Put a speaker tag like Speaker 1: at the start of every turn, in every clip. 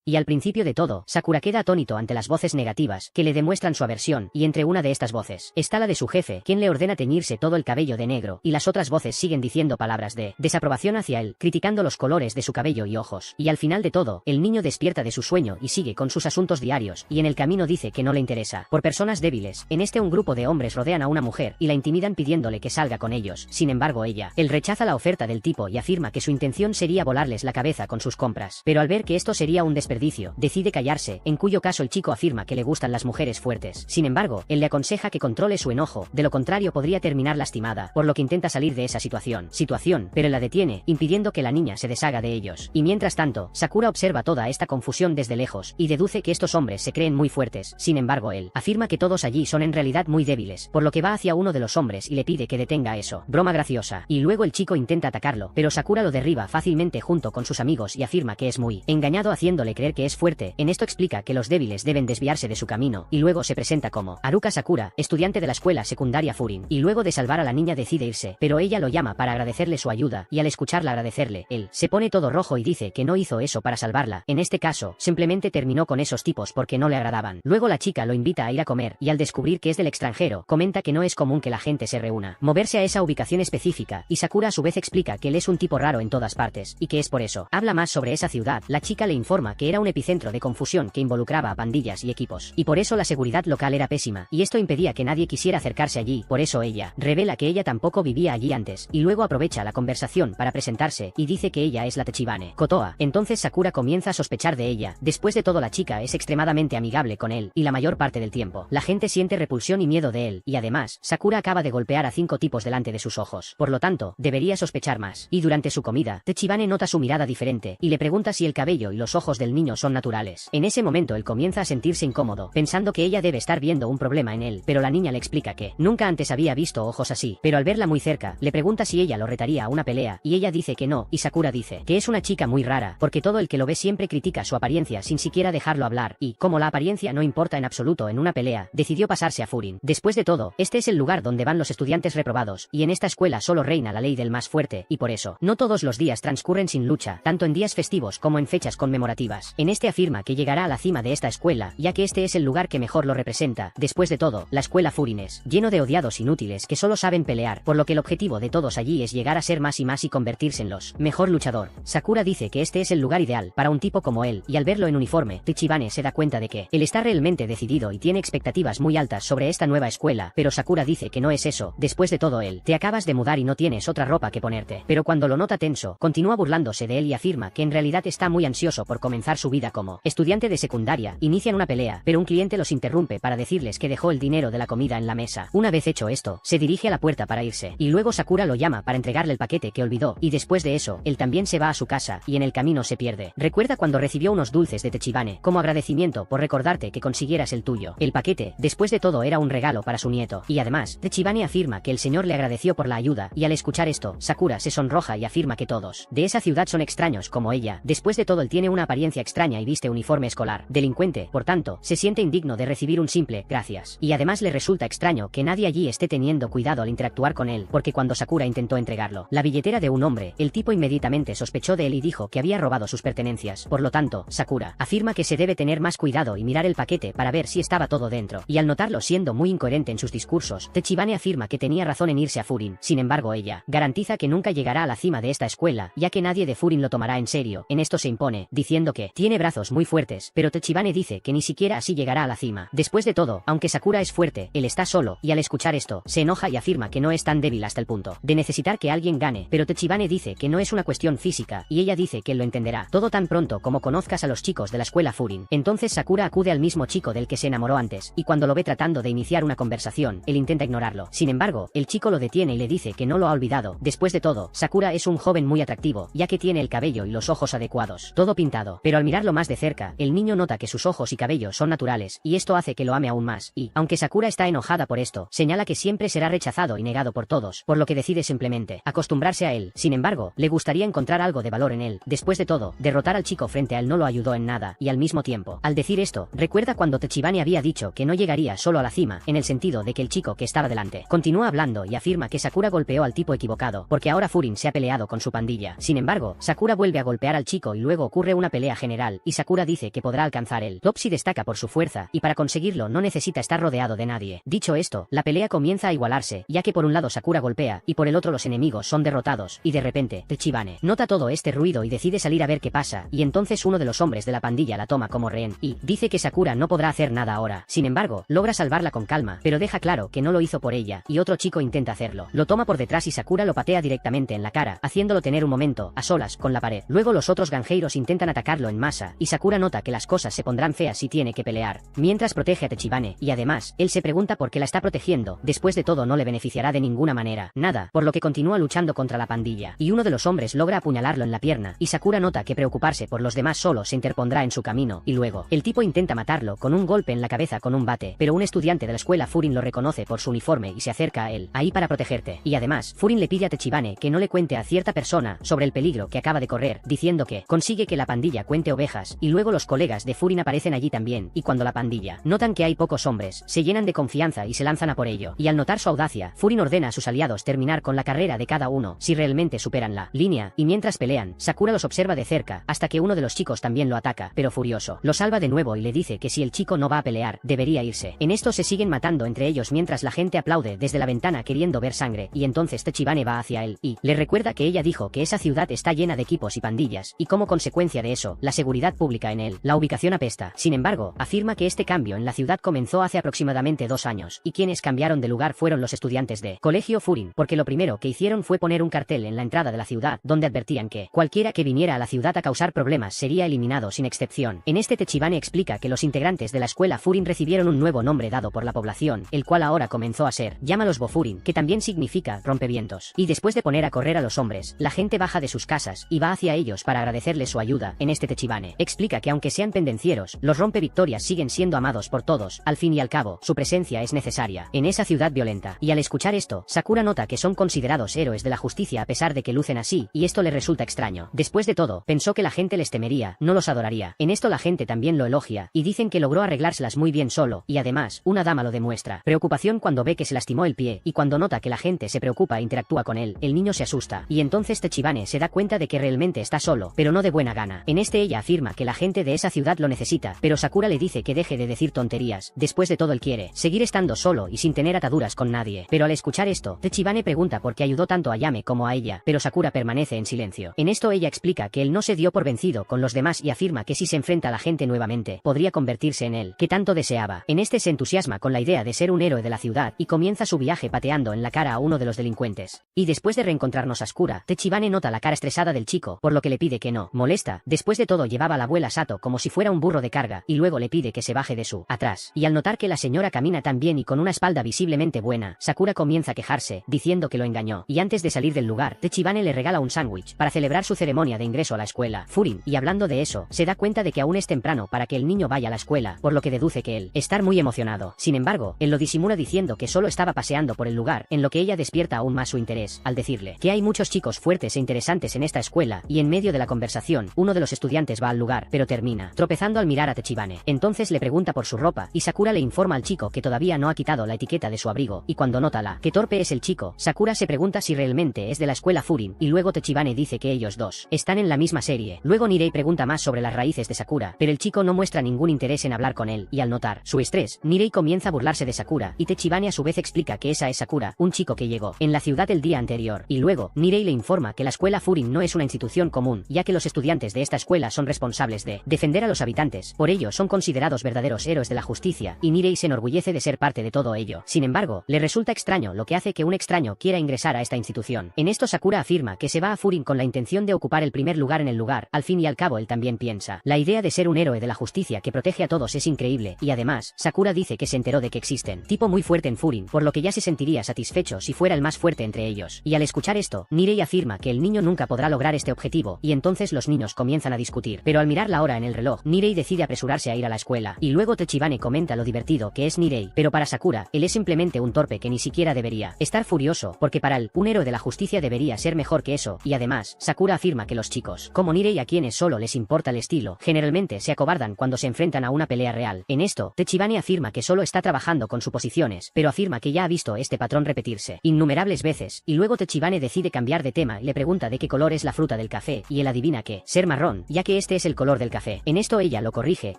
Speaker 1: Y al principio de todo, Sakura queda atónito ante las voces negativas que le demuestran su aversión, y entre una de estas voces está la de su jefe, quien le ordena teñirse todo el cabello de negro, y las otras voces siguen diciendo palabras de desaprobación hacia él, criticando los colores de su cabello y ojos. Y al final de todo, el niño despierta de su sueño y sigue con sus asuntos diarios, y en el camino dice que no le interesa por personas débiles. En este un grupo de hombres rodean a una mujer y la intimidan pidiéndole que salga con ellos. Sin embargo él rechaza la oferta del tipo y afirma que su intención sería volarles la cabeza con sus compras. Pero al ver que esto sería un desperdicio, decide callarse, en cuyo caso el chico afirma que le gustan las mujeres fuertes. Sin embargo, él le aconseja que controle su enojo, de lo contrario podría terminar lastimada, por lo que intenta salir de esa situación, pero la detiene, impidiendo que la niña se deshaga de ellos. Y mientras tanto, Sakura observa toda esta confusión desde lejos, y deduce que estos hombres se creen muy fuertes. Sin embargo él afirma que todos allí son en realidad muy débiles, por lo que va hacia uno de los hombres y le pide que detenga eso. Broma graciosa. Y luego el chico intenta atacarlo, pero Sakura lo derriba fácilmente junto con sus amigos y afirma que es muy engañado haciéndole creer que es fuerte. En esto explica que los débiles deben desviarse de su camino, y luego se presenta como Haruka Sakura, estudiante de la escuela secundaria Furin, y luego de salvar a la niña decide irse, pero ella lo llama para agradecerle su ayuda, y al escucharla agradecerle, él se pone todo rojo y dice que no hizo eso para salvarla. En este caso, simplemente terminó con esos tipos porque no le agradaban. Luego la chica lo invita a ir a comer, y al descubrir que es del extranjero, comenta que no es común que la gente se reúna, moverse a esa ubicación específica, y Sakura a su vez explica que él es un tipo raro en todas partes, y que es por eso. Habla más sobre esa ciudad. La chica le informa que era un epicentro de confusión que involucraba a pandillas y equipos, y por eso la seguridad local era pésima, y esto impedía que nadie quisiera acercarse allí. Por eso ella revela que ella tampoco vivía allí antes, y luego aprovecha la conversación para presentarse, y dice que ella es la Tachibane Kotoa. Entonces Sakura comienza a sospechar de ella. Después de todo la chica es extremadamente amigable con él, y la mayor parte del tiempo, la gente siente repulsión y miedo de él, y además, Sakura acaba de golpear a 5 tipos delante de sus ojos, por lo tanto, debería sospechar más. Y durante su comida, Tachibane nota su mirada diferente, y le pregunta si el cabello y los ojos del niño son naturales. En ese momento él comienza a sentirse incómodo, pensando que ella debe estar viendo un problema en él, pero la niña le explica que nunca antes había visto ojos así, pero al verla muy cerca, le pregunta si ella lo retaría a una pelea, y ella dice que no, y Sakura dice que es una chica muy rara, porque todo el que lo ve siempre critica su apariencia sin siquiera dejarlo hablar, y, como la apariencia no importa en absoluto en una pelea, decidió pasarse a Furin. Después de todo, este es el lugar donde van los estudiantes reprobados, y en esta escuela solo reina la ley del más fuerte, y por eso, no todos los días transcurren sin lucha, tanto en días festivos como en fechas conmemorativas. En este afirma que llegará a la cima de esta escuela, ya que este es el lugar que mejor lo representa. Después de todo, la escuela Furin es lleno de odiados inútiles que solo saben pelear, por lo que el objetivo de todos allí es llegar a ser más y más y convertirse en los mejor luchador. Sakura dice que este es el lugar ideal para un tipo como él, y al verlo en uniforme, Tachibane se da cuenta de que él está realmente decidido y tiene expectativas muy altas sobre esta nueva escuela, pero Sakura dice que no es eso. Después de todo te acabas de mudar y no tienes otra ropa que ponerte. Pero cuando lo nota tenso, continúa burlándose de él y afirma que en realidad está muy ansioso por comenzar su vida como estudiante de secundaria. Inician una pelea, pero un cliente los interrumpe para decirles que dejó el dinero de la comida en la mesa. Una vez hecho esto, se dirige a la puerta para irse, y luego Sakura lo llama para entregarle el paquete que olvidó, y después de eso, él también se va a su casa, y en el camino se pierde. Recuerda cuando recibió unos dulces de Tachibane, como agradecimiento por recordarte que consiguieras el tuyo. El paquete, después de todo, era un regalo para su nieto, y además, Tachibane afirma que el señor le agradeció por la ayuda, y al escuchar esto, Sakura se sonroja y afirma que todos de esa ciudad son extraños como ella. Después de todo, él tiene una apariencia extraña y viste uniforme escolar, delincuente, por tanto, se siente indigno de recibir un simple gracias, y además le resulta extraño que nadie allí esté teniendo cuidado al interactuar con él, porque cuando Sakura intentó entregarlo la billetera de un hombre, el tipo inmediatamente sospechó de él y dijo que había robado sus pertenencias. Por lo tanto, Sakura afirma que se debe tener más cuidado y mirar el paquete para ver si estaba todo dentro, y al notarlo siendo muy incoherente en sus discursos, Tachibane afirma que tenía razón en irse a Furin. Sin embargo ella garantiza que nunca llegará a la cima de esta escuela, ya que nadie de Furin lo tomará en serio. En esto se impone, diciendo que tiene brazos muy fuertes, pero Tachibane dice que ni siquiera así llegará a la cima. Después de todo, aunque Sakura es fuerte, él está solo, y al escuchar esto, se enoja y afirma que no es tan débil hasta el punto de necesitar que alguien gane, pero Tachibane dice que no es una cuestión física, y ella dice que él lo entenderá todo tan pronto como conozcas a los chicos de la escuela Furin. Entonces Sakura acude al mismo chico del que se enamoró antes, y cuando lo ve tratando de iniciar una conversación, él intenta ignorarlo. Sin embargo, el chico lo detiene y le dice que no lo ha olvidado. Después de todo, Sakura es un joven muy atractivo, ya que tiene el cabello y los ojos adecuados, todo pintado, pero al mirarlo más de cerca, el niño nota que sus ojos y cabello son naturales, y esto hace que lo ame aún más, y, aunque Sakura está enojada por esto, señala que siempre será rechazado y negado por todos, por lo que decide simplemente acostumbrarse a él. Sin embargo, le gustaría encontrar algo de valor en él. Después de todo, derrotar al chico frente a él no lo ayudó en nada, y al mismo tiempo, al decir esto, recuerda cuando Tachibane había dicho que no llegaría solo a la cima, en el sentido de que el chico que estaba delante continúa hablando y afirma que Sakura golpeó al tipo equivocado, porque ahora Furin se ha peleado con su pandilla. Sin embargo, Sakura vuelve a golpear al chico y luego ocurre una pelea general general, y Sakura dice que podrá alcanzar el top si destaca por su fuerza, y para conseguirlo no necesita estar rodeado de nadie. Dicho esto, la pelea comienza a igualarse, ya que por un lado Sakura golpea, y por el otro los enemigos son derrotados, y de repente, Tachibane nota todo este ruido y decide salir a ver qué pasa, y entonces uno de los hombres de la pandilla la toma como rehén, y dice que Sakura no podrá hacer nada ahora. Sin embargo, logra salvarla con calma, pero deja claro que no lo hizo por ella, y otro chico intenta hacerlo. Lo toma por detrás y Sakura lo patea directamente en la cara, haciéndolo tener un momento, a solas, con la pared. Luego los otros granjeros intentan atacarlo en masa, y Sakura nota que las cosas se pondrán feas si tiene que pelear. Mientras protege a Tachibane, y además, él se pregunta por qué la está protegiendo, después de todo no le beneficiará de ninguna manera, nada, por lo que continúa luchando contra la pandilla, y uno de los hombres logra apuñalarlo en la pierna, y Sakura nota que preocuparse por los demás solo se interpondrá en su camino, y luego, el tipo intenta matarlo con un golpe en la cabeza con un bate, pero un estudiante de la escuela Furin lo reconoce por su uniforme y se acerca a él, ahí para protegerte, y además, Furin le pide a Tachibane que no le cuente a cierta persona sobre el peligro que acaba de correr, diciendo que consigue que la pandilla cuente ovejas, y luego los colegas de Furin aparecen allí también, y cuando la pandilla notan que hay pocos hombres, se llenan de confianza y se lanzan a por ello, y al notar su audacia, Furin ordena a sus aliados terminar con la carrera de cada uno, si realmente superan la línea, y mientras pelean, Sakura los observa de cerca, hasta que uno de los chicos también lo ataca, pero furioso, lo salva de nuevo y le dice que si el chico no va a pelear, debería irse. En esto se siguen matando entre ellos mientras la gente aplaude desde la ventana queriendo ver sangre, y entonces Tachibane va hacia él, y le recuerda que ella dijo que esa ciudad está llena de equipos y pandillas, y como consecuencia de eso, la seguridad pública en él, la ubicación apesta. Sin embargo, afirma que este cambio en la ciudad comenzó hace aproximadamente 2 años, y quienes cambiaron de lugar fueron los estudiantes de Colegio Furin, porque lo primero que hicieron fue poner un cartel en la entrada de la ciudad, donde advertían que cualquiera que viniera a la ciudad a causar problemas sería eliminado sin excepción. En este Tachibane explica que los integrantes de la escuela Furin recibieron un nuevo nombre dado por la población, el cual ahora comenzó a ser, llámalos Bofurin, que también significa rompevientos. Y después de poner a correr a los hombres, la gente baja de sus casas, y va hacia ellos para agradecerles su ayuda. En este Tachibane explica que aunque sean pendencieros, los rompevictorias siguen siendo amados por todos, al fin y al cabo, su presencia es necesaria en esa ciudad violenta. Y al escuchar esto, Sakura nota que son considerados héroes de la justicia a pesar de que lucen así, y esto le resulta extraño. Después de todo, pensó que la gente les temería, no los adoraría. En esto la gente también lo elogia, y dicen que logró arreglárselas muy bien solo, y además, una dama lo demuestra. Preocupación cuando ve que se lastimó el pie, y cuando nota que la gente se preocupa e interactúa con él, el niño se asusta, y entonces Tachibane se da cuenta de que realmente está solo, pero no de buena gana. En este ella afirma que la gente de esa ciudad lo necesita, pero Sakura le dice que deje de decir tonterías. Después de todo él quiere seguir estando solo y sin tener ataduras con nadie. Pero al escuchar esto, Tachibane pregunta por qué ayudó tanto a Yame como a ella, pero Sakura permanece en silencio. En esto ella explica que él no se dio por vencido con los demás y afirma que si se enfrenta a la gente nuevamente, podría convertirse en él, que tanto deseaba. En este se entusiasma con la idea de ser un héroe de la ciudad y comienza su viaje pateando en la cara a uno de los delincuentes. Y después de reencontrarnos a Sakura, Tachibane nota la cara estresada del chico, por lo que le pide que no molesta. Después de todo llevaba a la abuela Sato como si fuera un burro de carga, y luego le pide que se baje de su atrás. Y al notar que la señora camina tan bien y con una espalda visiblemente buena, Sakura comienza a quejarse, diciendo que lo engañó. Y antes de salir del lugar, Tachibane le regala un sándwich para celebrar su ceremonia de ingreso a la escuela Furin, y hablando de eso, se da cuenta de que aún es temprano para que el niño vaya a la escuela, por lo que deduce que él estar muy emocionado. Sin embargo, él lo disimula diciendo que solo estaba paseando por el lugar, en lo que ella despierta aún más su interés, al decirle que hay muchos chicos fuertes e interesantes en esta escuela, y en medio de la conversación, uno de los estudiantes va al lugar, pero termina tropezando al mirar a Tachibane. Entonces le pregunta por su ropa, y Sakura le informa al chico que todavía no ha quitado la etiqueta de su abrigo, y cuando nota que torpe es el chico, Sakura se pregunta si realmente es de la escuela Furin, y luego Tachibane dice que ellos dos están en la misma serie. Luego Nirei pregunta más sobre las raíces de Sakura, pero el chico no muestra ningún interés en hablar con él, y al notar su estrés, Nirei comienza a burlarse de Sakura, y Tachibane a su vez explica que esa es Sakura, un chico que llegó en la ciudad el día anterior, y luego, Nirei le informa que la escuela Furin no es una institución común, ya que los estudiantes de esta escuela son responsables de defender a los habitantes, por ello son considerados verdaderos héroes de la justicia, y Nirei se enorgullece de ser parte de todo ello. Sin embargo, le resulta extraño lo que hace que un extraño quiera ingresar a esta institución. En esto Sakura afirma que se va a Furin con la intención de ocupar el primer lugar en el lugar, al fin y al cabo él también piensa. La idea de ser un héroe de la justicia que protege a todos es increíble, y además, Sakura dice que se enteró de que existen tipo muy fuerte en Furin, por lo que ya se sentiría satisfecho si fuera el más fuerte entre ellos. Y al escuchar esto, Nirei afirma que el niño nunca podrá lograr este objetivo, y entonces los niños comienzan a discutir. Pero al mirar la hora en el reloj, Nirei decide apresurarse a ir a la escuela, y luego Tachibane comenta lo divertido que es Nirei, pero para Sakura, él es simplemente un torpe que ni siquiera debería estar furioso, porque para él, un héroe de la justicia debería ser mejor que eso, y además, Sakura afirma que los chicos, como Nirei a quienes solo les importa el estilo, generalmente se acobardan cuando se enfrentan a una pelea real. En esto, Tachibane afirma que solo está trabajando con suposiciones, pero afirma que ya ha visto este patrón repetirse innumerables veces, y luego Tachibane decide cambiar de tema y le pregunta de qué color es la fruta del café, y él adivina que ser marrón, ya que este es el color del café. En esto ella lo corrige,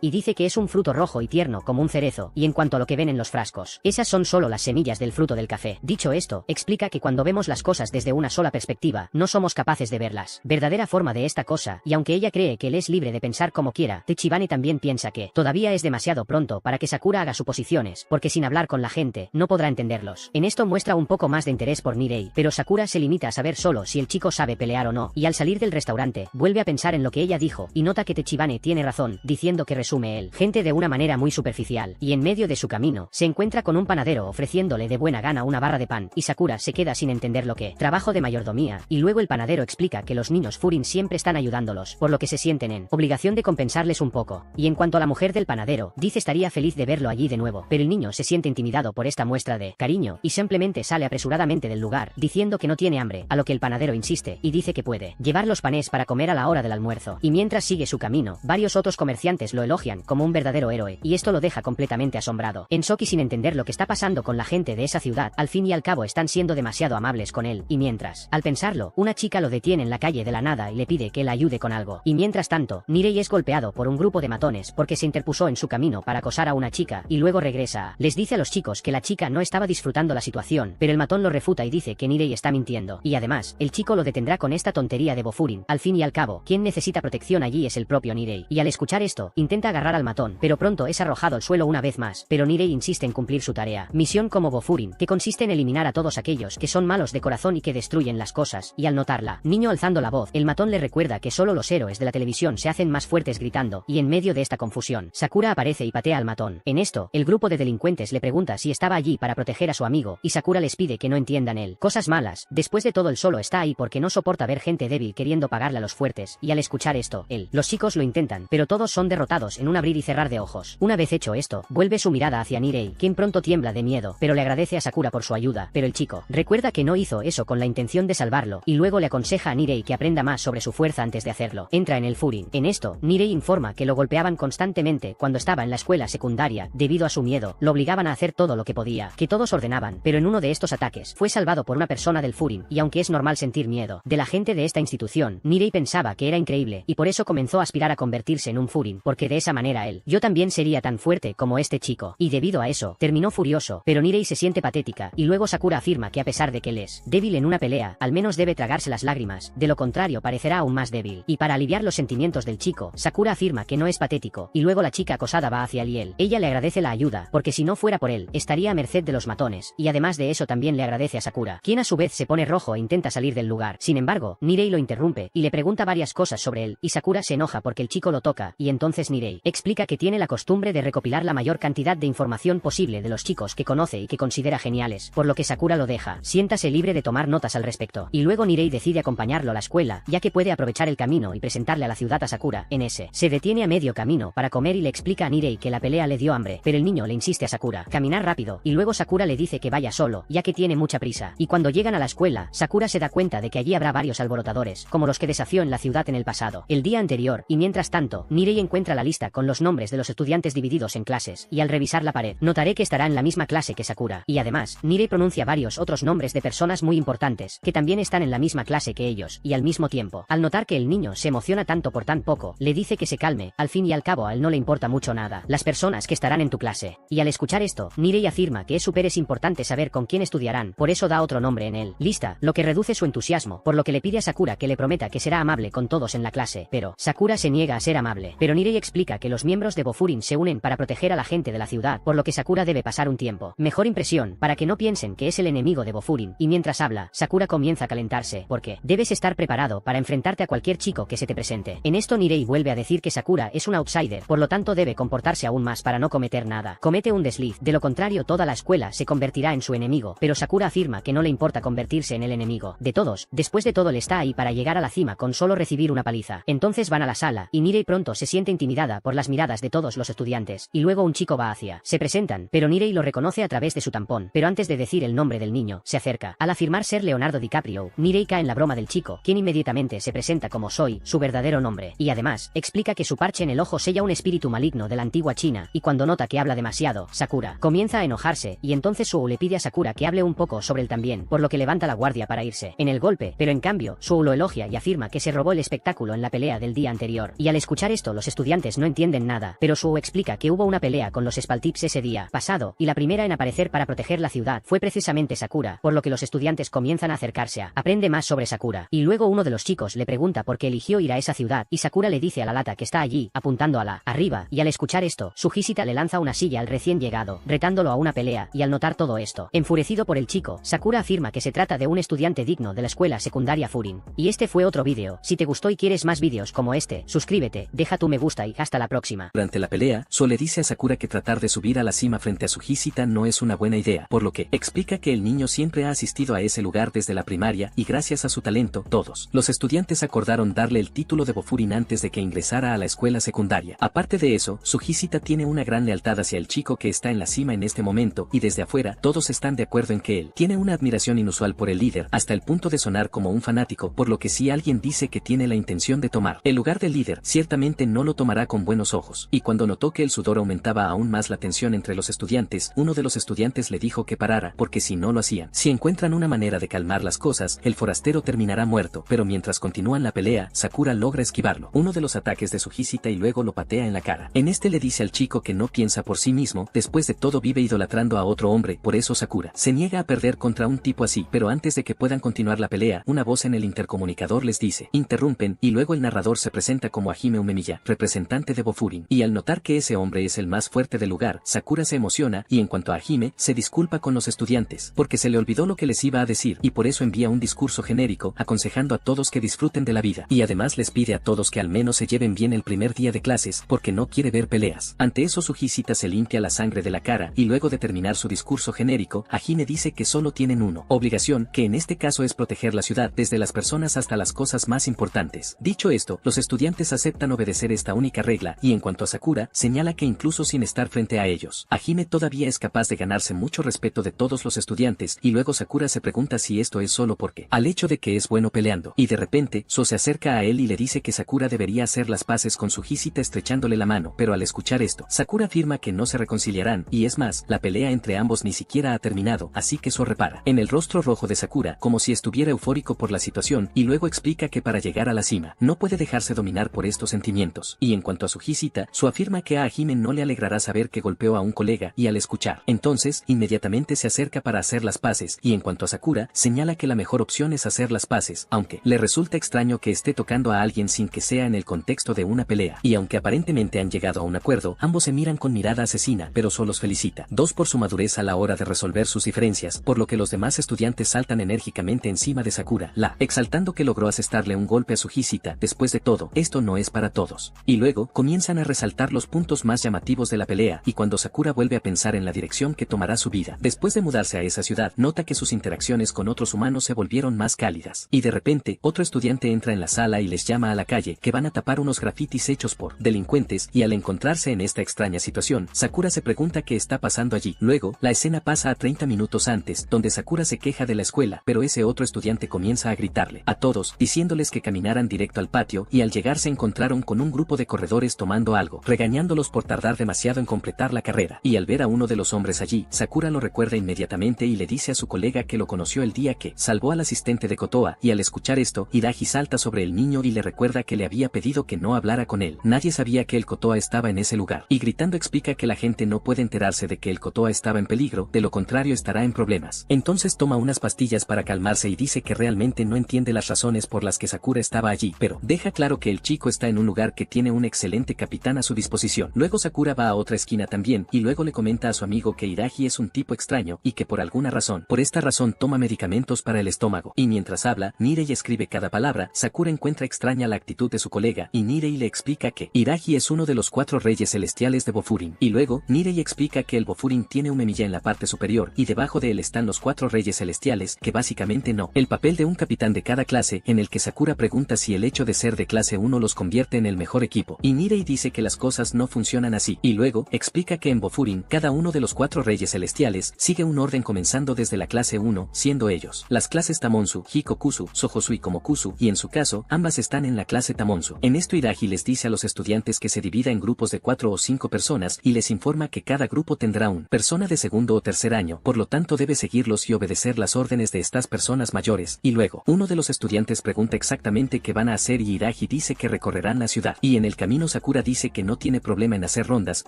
Speaker 1: y dice que es un fruto rojo y tierno como un cerezo, y en cuanto a lo que ven en los frascos, esas son solo las semillas del fruto del café. Dicho esto, explica que cuando vemos las cosas desde una sola perspectiva, no somos capaces de verlas. Verdadera forma de esta cosa, y aunque ella cree que él es libre de pensar como quiera, Tachibane también piensa que todavía es demasiado pronto para que Sakura haga suposiciones, porque sin hablar con la gente, no podrá entenderlos. En esto muestra un poco más de interés por Nirei, pero Sakura se limita a saber solo si el chico sabe pelear o no, y al salir del restaurante, vuelve a pensar en lo que ella dijo, y nota que Tachibane tiene razón, diciendo que resume él, gente de una manera muy superficial, y en medio de su camino, se encuentra con un panadero ofreciéndole de buena gana una barra de pan, y Sakura se queda sin entender lo que, trabajo de mayordomía, y luego el panadero explica que los niños Furin siempre están ayudándolos, por lo que se sienten en obligación de compensarles un poco, y en cuanto a la mujer del panadero, dice estaría feliz de verlo allí de nuevo, pero el niño se siente intimidado por esta muestra de cariño, y simplemente sale apresuradamente del lugar, diciendo que no tiene hambre, a lo que el panadero insiste, y dice que puede llevar los panes para comer a la hora del almuerzo, y mientras sigue su camino, varios otros comerciantes lo elogian como un verdadero héroe, y esto lo deja completamente asombrado. En Soki, sin entender lo que está pasando con la gente de esa ciudad, al fin y al cabo están siendo demasiado amables con él, y mientras, al pensarlo, una chica lo detiene en la calle de la nada y le pide que la ayude con algo, y mientras tanto, Nirei es golpeado por un grupo de matones porque se interpuso en su camino para acosar a una chica, y luego regresa. Les dice a los chicos que la chica no estaba disfrutando la situación, pero el matón lo refuta y dice que Nirei está mintiendo, y además, el chico lo detendrá con esta tontería de Bofurin. Al fin y al cabo, quien necesita protección allí es el propio Nirei, y al escuchar esto, intenta agarrar al matón, pero pronto es arrojado al suelo una vez más, pero Nirei insiste en cumplir su tarea, misión como Bofurin, que consiste en eliminar a todos aquellos que son malos de corazón y que destruyen las cosas, y al notarla, niño alzando la voz, el matón le recuerda que solo los héroes de la televisión se hacen más fuertes gritando, y en medio de esta confusión, Sakura aparece y patea al matón. En esto, el grupo de delincuentes le pregunta si estaba allí para proteger a su amigo, y Sakura les pide que no entiendan él cosas malas. Después de todo, él solo está ahí porque no soporta ver gente débil queriendo pagarle a los fuertes, y al escuchar esto, los chicos lo intentan, pero todos son derrotados en un abrir y cerrar de ojos. Una vez hecho esto, vuelve su mirada hacia Nirei, quien pronto tiembla de miedo, pero le agradece a Sakura por su ayuda, pero el chico recuerda que no hizo eso con la intención de salvarlo, y luego le aconseja a Nirei que aprenda más sobre su fuerza antes de hacerlo. Entra en el Furin. En esto, Nirei informa que lo golpeaban constantemente cuando estaba en la escuela secundaria, debido a su miedo, lo obligaban a hacer todo lo que podía, que todos ordenaban, pero en uno de estos ataques, fue salvado por una persona del Furin, y aunque es normal sentir miedo de la gente de esta institución, Nirei pensaba que era increíble, y por eso comenzó a aspirar a convertirse en un Furin, porque de esa manera yo también sería tan fuerte como este chico, y debido a eso, terminó furioso, pero Nirei se siente patética, y luego Sakura afirma que a pesar de que él es débil en una pelea, al menos debe tragarse las lágrimas, de lo contrario parecerá aún más débil, y para aliviar los sentimientos del chico, Sakura afirma que no es patético, y luego la chica acosada va hacia él. Ella le agradece la ayuda, porque si no fuera por él, estaría a merced de los matones, y además de eso también le agradece a Sakura, quien a su vez se pone rojo e intenta salir del lugar. Sin embargo, Nirei lo interrumpe, y le pregunta varias cosas sobre él, y Sakura se enoja porque el chico lo toca, y entonces Nirei explica que tiene la costumbre de recopilar la mayor cantidad de información posible de los chicos que conoce y que considera geniales, por lo que Sakura lo deja. Siéntase libre de tomar notas al respecto, y luego Nirei decide acompañarlo a la escuela, ya que puede aprovechar el camino y presentarle a la ciudad a Sakura. En ese, se detiene a medio camino para comer y le explica a Nirei que la pelea le dio hambre, pero el niño le insiste a Sakura caminar rápido, y luego Sakura le dice que vaya solo, ya que tiene mucha prisa, y cuando llegan a la escuela, Sakura se da cuenta de que allí habrá varios alborotadores, como los que desafió en la ciudad en el pasado, el día anterior, y mientras tanto, Nirei encuentra la lista con los nombres de los estudiantes divididos en clases, y al revisar la pared, notaré que estará en la misma clase que Sakura, y además, Nirei pronuncia varios otros nombres de personas muy importantes, que también están en la misma clase que ellos, y al mismo tiempo, al notar que el niño se emociona tanto por tan poco, le dice que se calme, al fin y al cabo a él no le importa mucho nada, las personas que estarán en tu clase, y al escuchar esto, Nirei afirma que es súper importante saber con quién estudiarán, por eso da otro nombre en él, lista, lo que reduce su entusiasmo, por lo que le pide a Sakura que le prometa que será amable con todos en la clase, pero Sakura se niega a ser amable, pero Nirei explica que los miembros de Bofurin se unen para proteger a la gente de la ciudad, por lo que Sakura debe pasar un tiempo, mejor impresión, para que no piensen que es el enemigo de Bofurin, y mientras habla, Sakura comienza a calentarse, porque debes estar preparado para enfrentarte a cualquier chico que se te presente. En esto Nirei vuelve a decir que Sakura es un outsider, por lo tanto debe comportarse aún más para no cometer nada. Comete un desliz, de lo contrario toda la escuela se convertirá en su enemigo, pero Sakura afirma que no le importa convertirse en el enemigo de todos, después de todo él está ahí para llegar a la cima con solo recibir una paliza. Entonces van a la sala, y Nirei pronto se siente intimidada por las miradas de todos los estudiantes, y luego un chico va hacia, se presentan, pero Nirei lo reconoce a través de su tampón, pero antes de decir el nombre del niño, se acerca. Al afirmar ser Leonardo DiCaprio, Nirei cae en la broma del chico, quien inmediatamente se presenta como Soy, su verdadero nombre, y además, explica que su parche en el ojo sella un espíritu maligno de la antigua China, y cuando nota que habla demasiado, Sakura comienza a enojarse, y entonces Suou le pide a Sakura que hable un poco sobre él también, por lo que levanta la guardia para irse. En el golpe, pero en cambio, Suou lo elogia y afirma que se robó el espectáculo en la pelea del del día anterior. Y al escuchar esto los estudiantes no entienden nada, pero Suo explica que hubo una pelea con los Spaltips ese día pasado, y la primera en aparecer para proteger la ciudad fue precisamente Sakura, por lo que los estudiantes comienzan a acercarse a aprende más sobre Sakura. Y luego uno de los chicos le pregunta por qué eligió ir a esa ciudad, y Sakura le dice a la lata que está allí, apuntando a la arriba, y al escuchar esto, Suhisita le lanza una silla al recién llegado, retándolo a una pelea, y al notar todo esto, enfurecido por el chico, Sakura afirma que se trata de un estudiante digno de la escuela secundaria Furin. Y este fue otro vídeo. Si te gustó y quieres más vídeos como este, suscríbete, deja tu me gusta y hasta la próxima.
Speaker 2: Durante la pelea, Suo le dice a Sakura que tratar de subir a la cima frente a Suhisita no es una buena idea, por lo que explica que el niño siempre ha asistido a ese lugar desde la primaria y gracias a su talento, todos los estudiantes acordaron darle el título de Bofurin antes de que ingresara a la escuela secundaria. Aparte de eso, Suhisita tiene una gran lealtad hacia el chico que está en la cima en este momento y desde afuera todos están de acuerdo en que él tiene una admiración inusual por el líder hasta el punto de sonar como un fanático, por lo que si alguien dice que tiene la intención de tomar el lugar del líder, ciertamente no lo tomará con buenos ojos. Y cuando notó que el sudor aumentaba aún más la tensión entre los estudiantes, uno de los estudiantes le dijo que parara, porque si no lo hacían, si encuentran una manera de calmar las cosas, el forastero terminará muerto. Pero mientras continúan la pelea, Sakura logra esquivarlo, uno de los ataques de Suhisita, y luego lo patea en la cara. En este le dice al chico que no piensa por sí mismo, después de todo vive idolatrando a otro hombre, por eso Sakura se niega a perder contra un tipo así. Pero antes de que puedan continuar la pelea, una voz en el intercomunicador les dice, interrumpen, y luego el narrador se presenta como Hajime Umemiya, representante de Bofurin, y al notar que ese hombre es el más fuerte del lugar, Sakura se emociona, y en cuanto a Hajime, se disculpa con los estudiantes, porque se le olvidó lo que les iba a decir, y por eso envía un discurso genérico, aconsejando a todos que disfruten de la vida, y además les pide a todos que al menos se lleven bien el primer día de clases, porque no quiere ver peleas. Ante eso Suhisita se limpia la sangre de la cara, y luego de terminar su discurso genérico, Hajime dice que solo tienen una obligación, que en este caso es proteger la ciudad, desde las personas hasta las cosas más importantes. Dicho esto, los estudiantes aceptan obedecer esta única regla, y en cuanto a Sakura, señala que incluso sin estar frente a ellos, Hajime todavía es capaz de ganarse mucho respeto de todos los estudiantes, y luego Sakura se pregunta si esto es solo porque al hecho de que es bueno peleando, y de repente, So se acerca a él y le dice que Sakura debería hacer las paces con Suhisita estrechándole la mano, pero al escuchar esto, Sakura afirma que no se reconciliarán, y es más, la pelea entre ambos ni siquiera ha terminado, así que So repara en el rostro rojo de Sakura, como si estuviera eufórico por la situación, y luego explica que para llegar a la cima, no puede dejarse dominar por estos sentimientos. Y en cuanto a Suhisita, So afirma que a Hajime no le alegrará saber que golpeó a un colega, y al escuchar, entonces, inmediatamente se acerca para hacer las paces, y en cuanto a Sakura, señala que la mejor opción es hacer las paces, aunque le resulta extraño que esté tocando a alguien sin que sea en el contexto de una pelea, y aunque aparentemente han llegado a un acuerdo, ambos se miran con mirada asesina, pero solo los felicita. Dos por su madurez a la hora de resolver sus diferencias, por lo que los demás estudiantes saltan enérgicamente encima de Sakura, exaltando que logró asestarle un golpe a Suhisita. Después de todo, esto no es para todos. Y luego, comienzan a resaltar los puntos más llamativos de la pelea, y cuando Sakura vuelve a pensar en la dirección que tomará su vida, después de mudarse a esa ciudad, nota que sus interacciones con otros humanos se volvieron más cálidas. Y de repente, otro estudiante entra en la sala y les llama a la calle, que van a tapar unos grafitis hechos por delincuentes, y al encontrarse en esta extraña situación, Sakura se pregunta qué está pasando allí. Luego, la escena pasa a 30 minutos antes, donde Sakura se queja de la escuela, pero ese otro estudiante comienza a gritarle a todos, diciéndoles que caminaran directo al patio, y al llegar se encontraron con un grupo de corredores tomando algo, regañándolos por tardar demasiado en completar la carrera. Y al ver a uno de los hombres allí, Sakura lo recuerda inmediatamente y le dice a su colega que lo conoció el día que salvó al asistente de Kotoa, y al escuchar esto, Hidaji salta sobre el niño y le recuerda que le había pedido que no hablara con él. Nadie sabía que el Kotoa estaba en ese lugar, y gritando explica que la gente no puede enterarse de que el Kotoa estaba en peligro, de lo contrario estará en problemas. Entonces toma unas pastillas para calmarse y dice que realmente no entiende las razones por las que Sakura estaba allí, pero deja claro que el chico está en un lugar que tiene un excelente capitán a su disposición. Luego Sakura va a otra esquina también, y luego le comenta a su amigo que Hidaji es un tipo extraño, y que por alguna razón, por esta razón toma medicamentos para el estómago. Y mientras habla, Nirei escribe cada palabra, Sakura encuentra extraña la actitud de su colega, y Nirei le explica que Hidaji es uno de los 4 reyes celestiales de Bofurin. Y luego, Nirei explica que el Bofurin tiene un Umemiya en la parte superior, y debajo de él están los 4 reyes celestiales, que básicamente no. El papel de un capitán de cada clase, en el que Sakura pregunta si el hecho de ser de clase 1 los convierte en el mejor equipo, y Nirei dice que las cosas no funcionan así, y luego, explica que en Bofurin, cada uno de los 4 reyes celestiales, sigue un orden comenzando desde la clase 1, siendo ellos las clases Tamonsu, Hikokusu, Sohosu y Komokusu, y en su caso, ambas están en la clase Tamonsu. En esto Hidaji les dice a los estudiantes que se divida en grupos de 4 o 5 personas, y les informa que cada grupo tendrá un persona de segundo o tercer año, por lo tanto debe seguirlos y obedecer las órdenes de estas personas mayores. Y luego, uno de los estudiantes pregunta exactamente qué van a hacer y Hidaji Iragi dice que recorrerán la ciudad, y en el camino Sakura dice que no tiene problema en hacer rondas,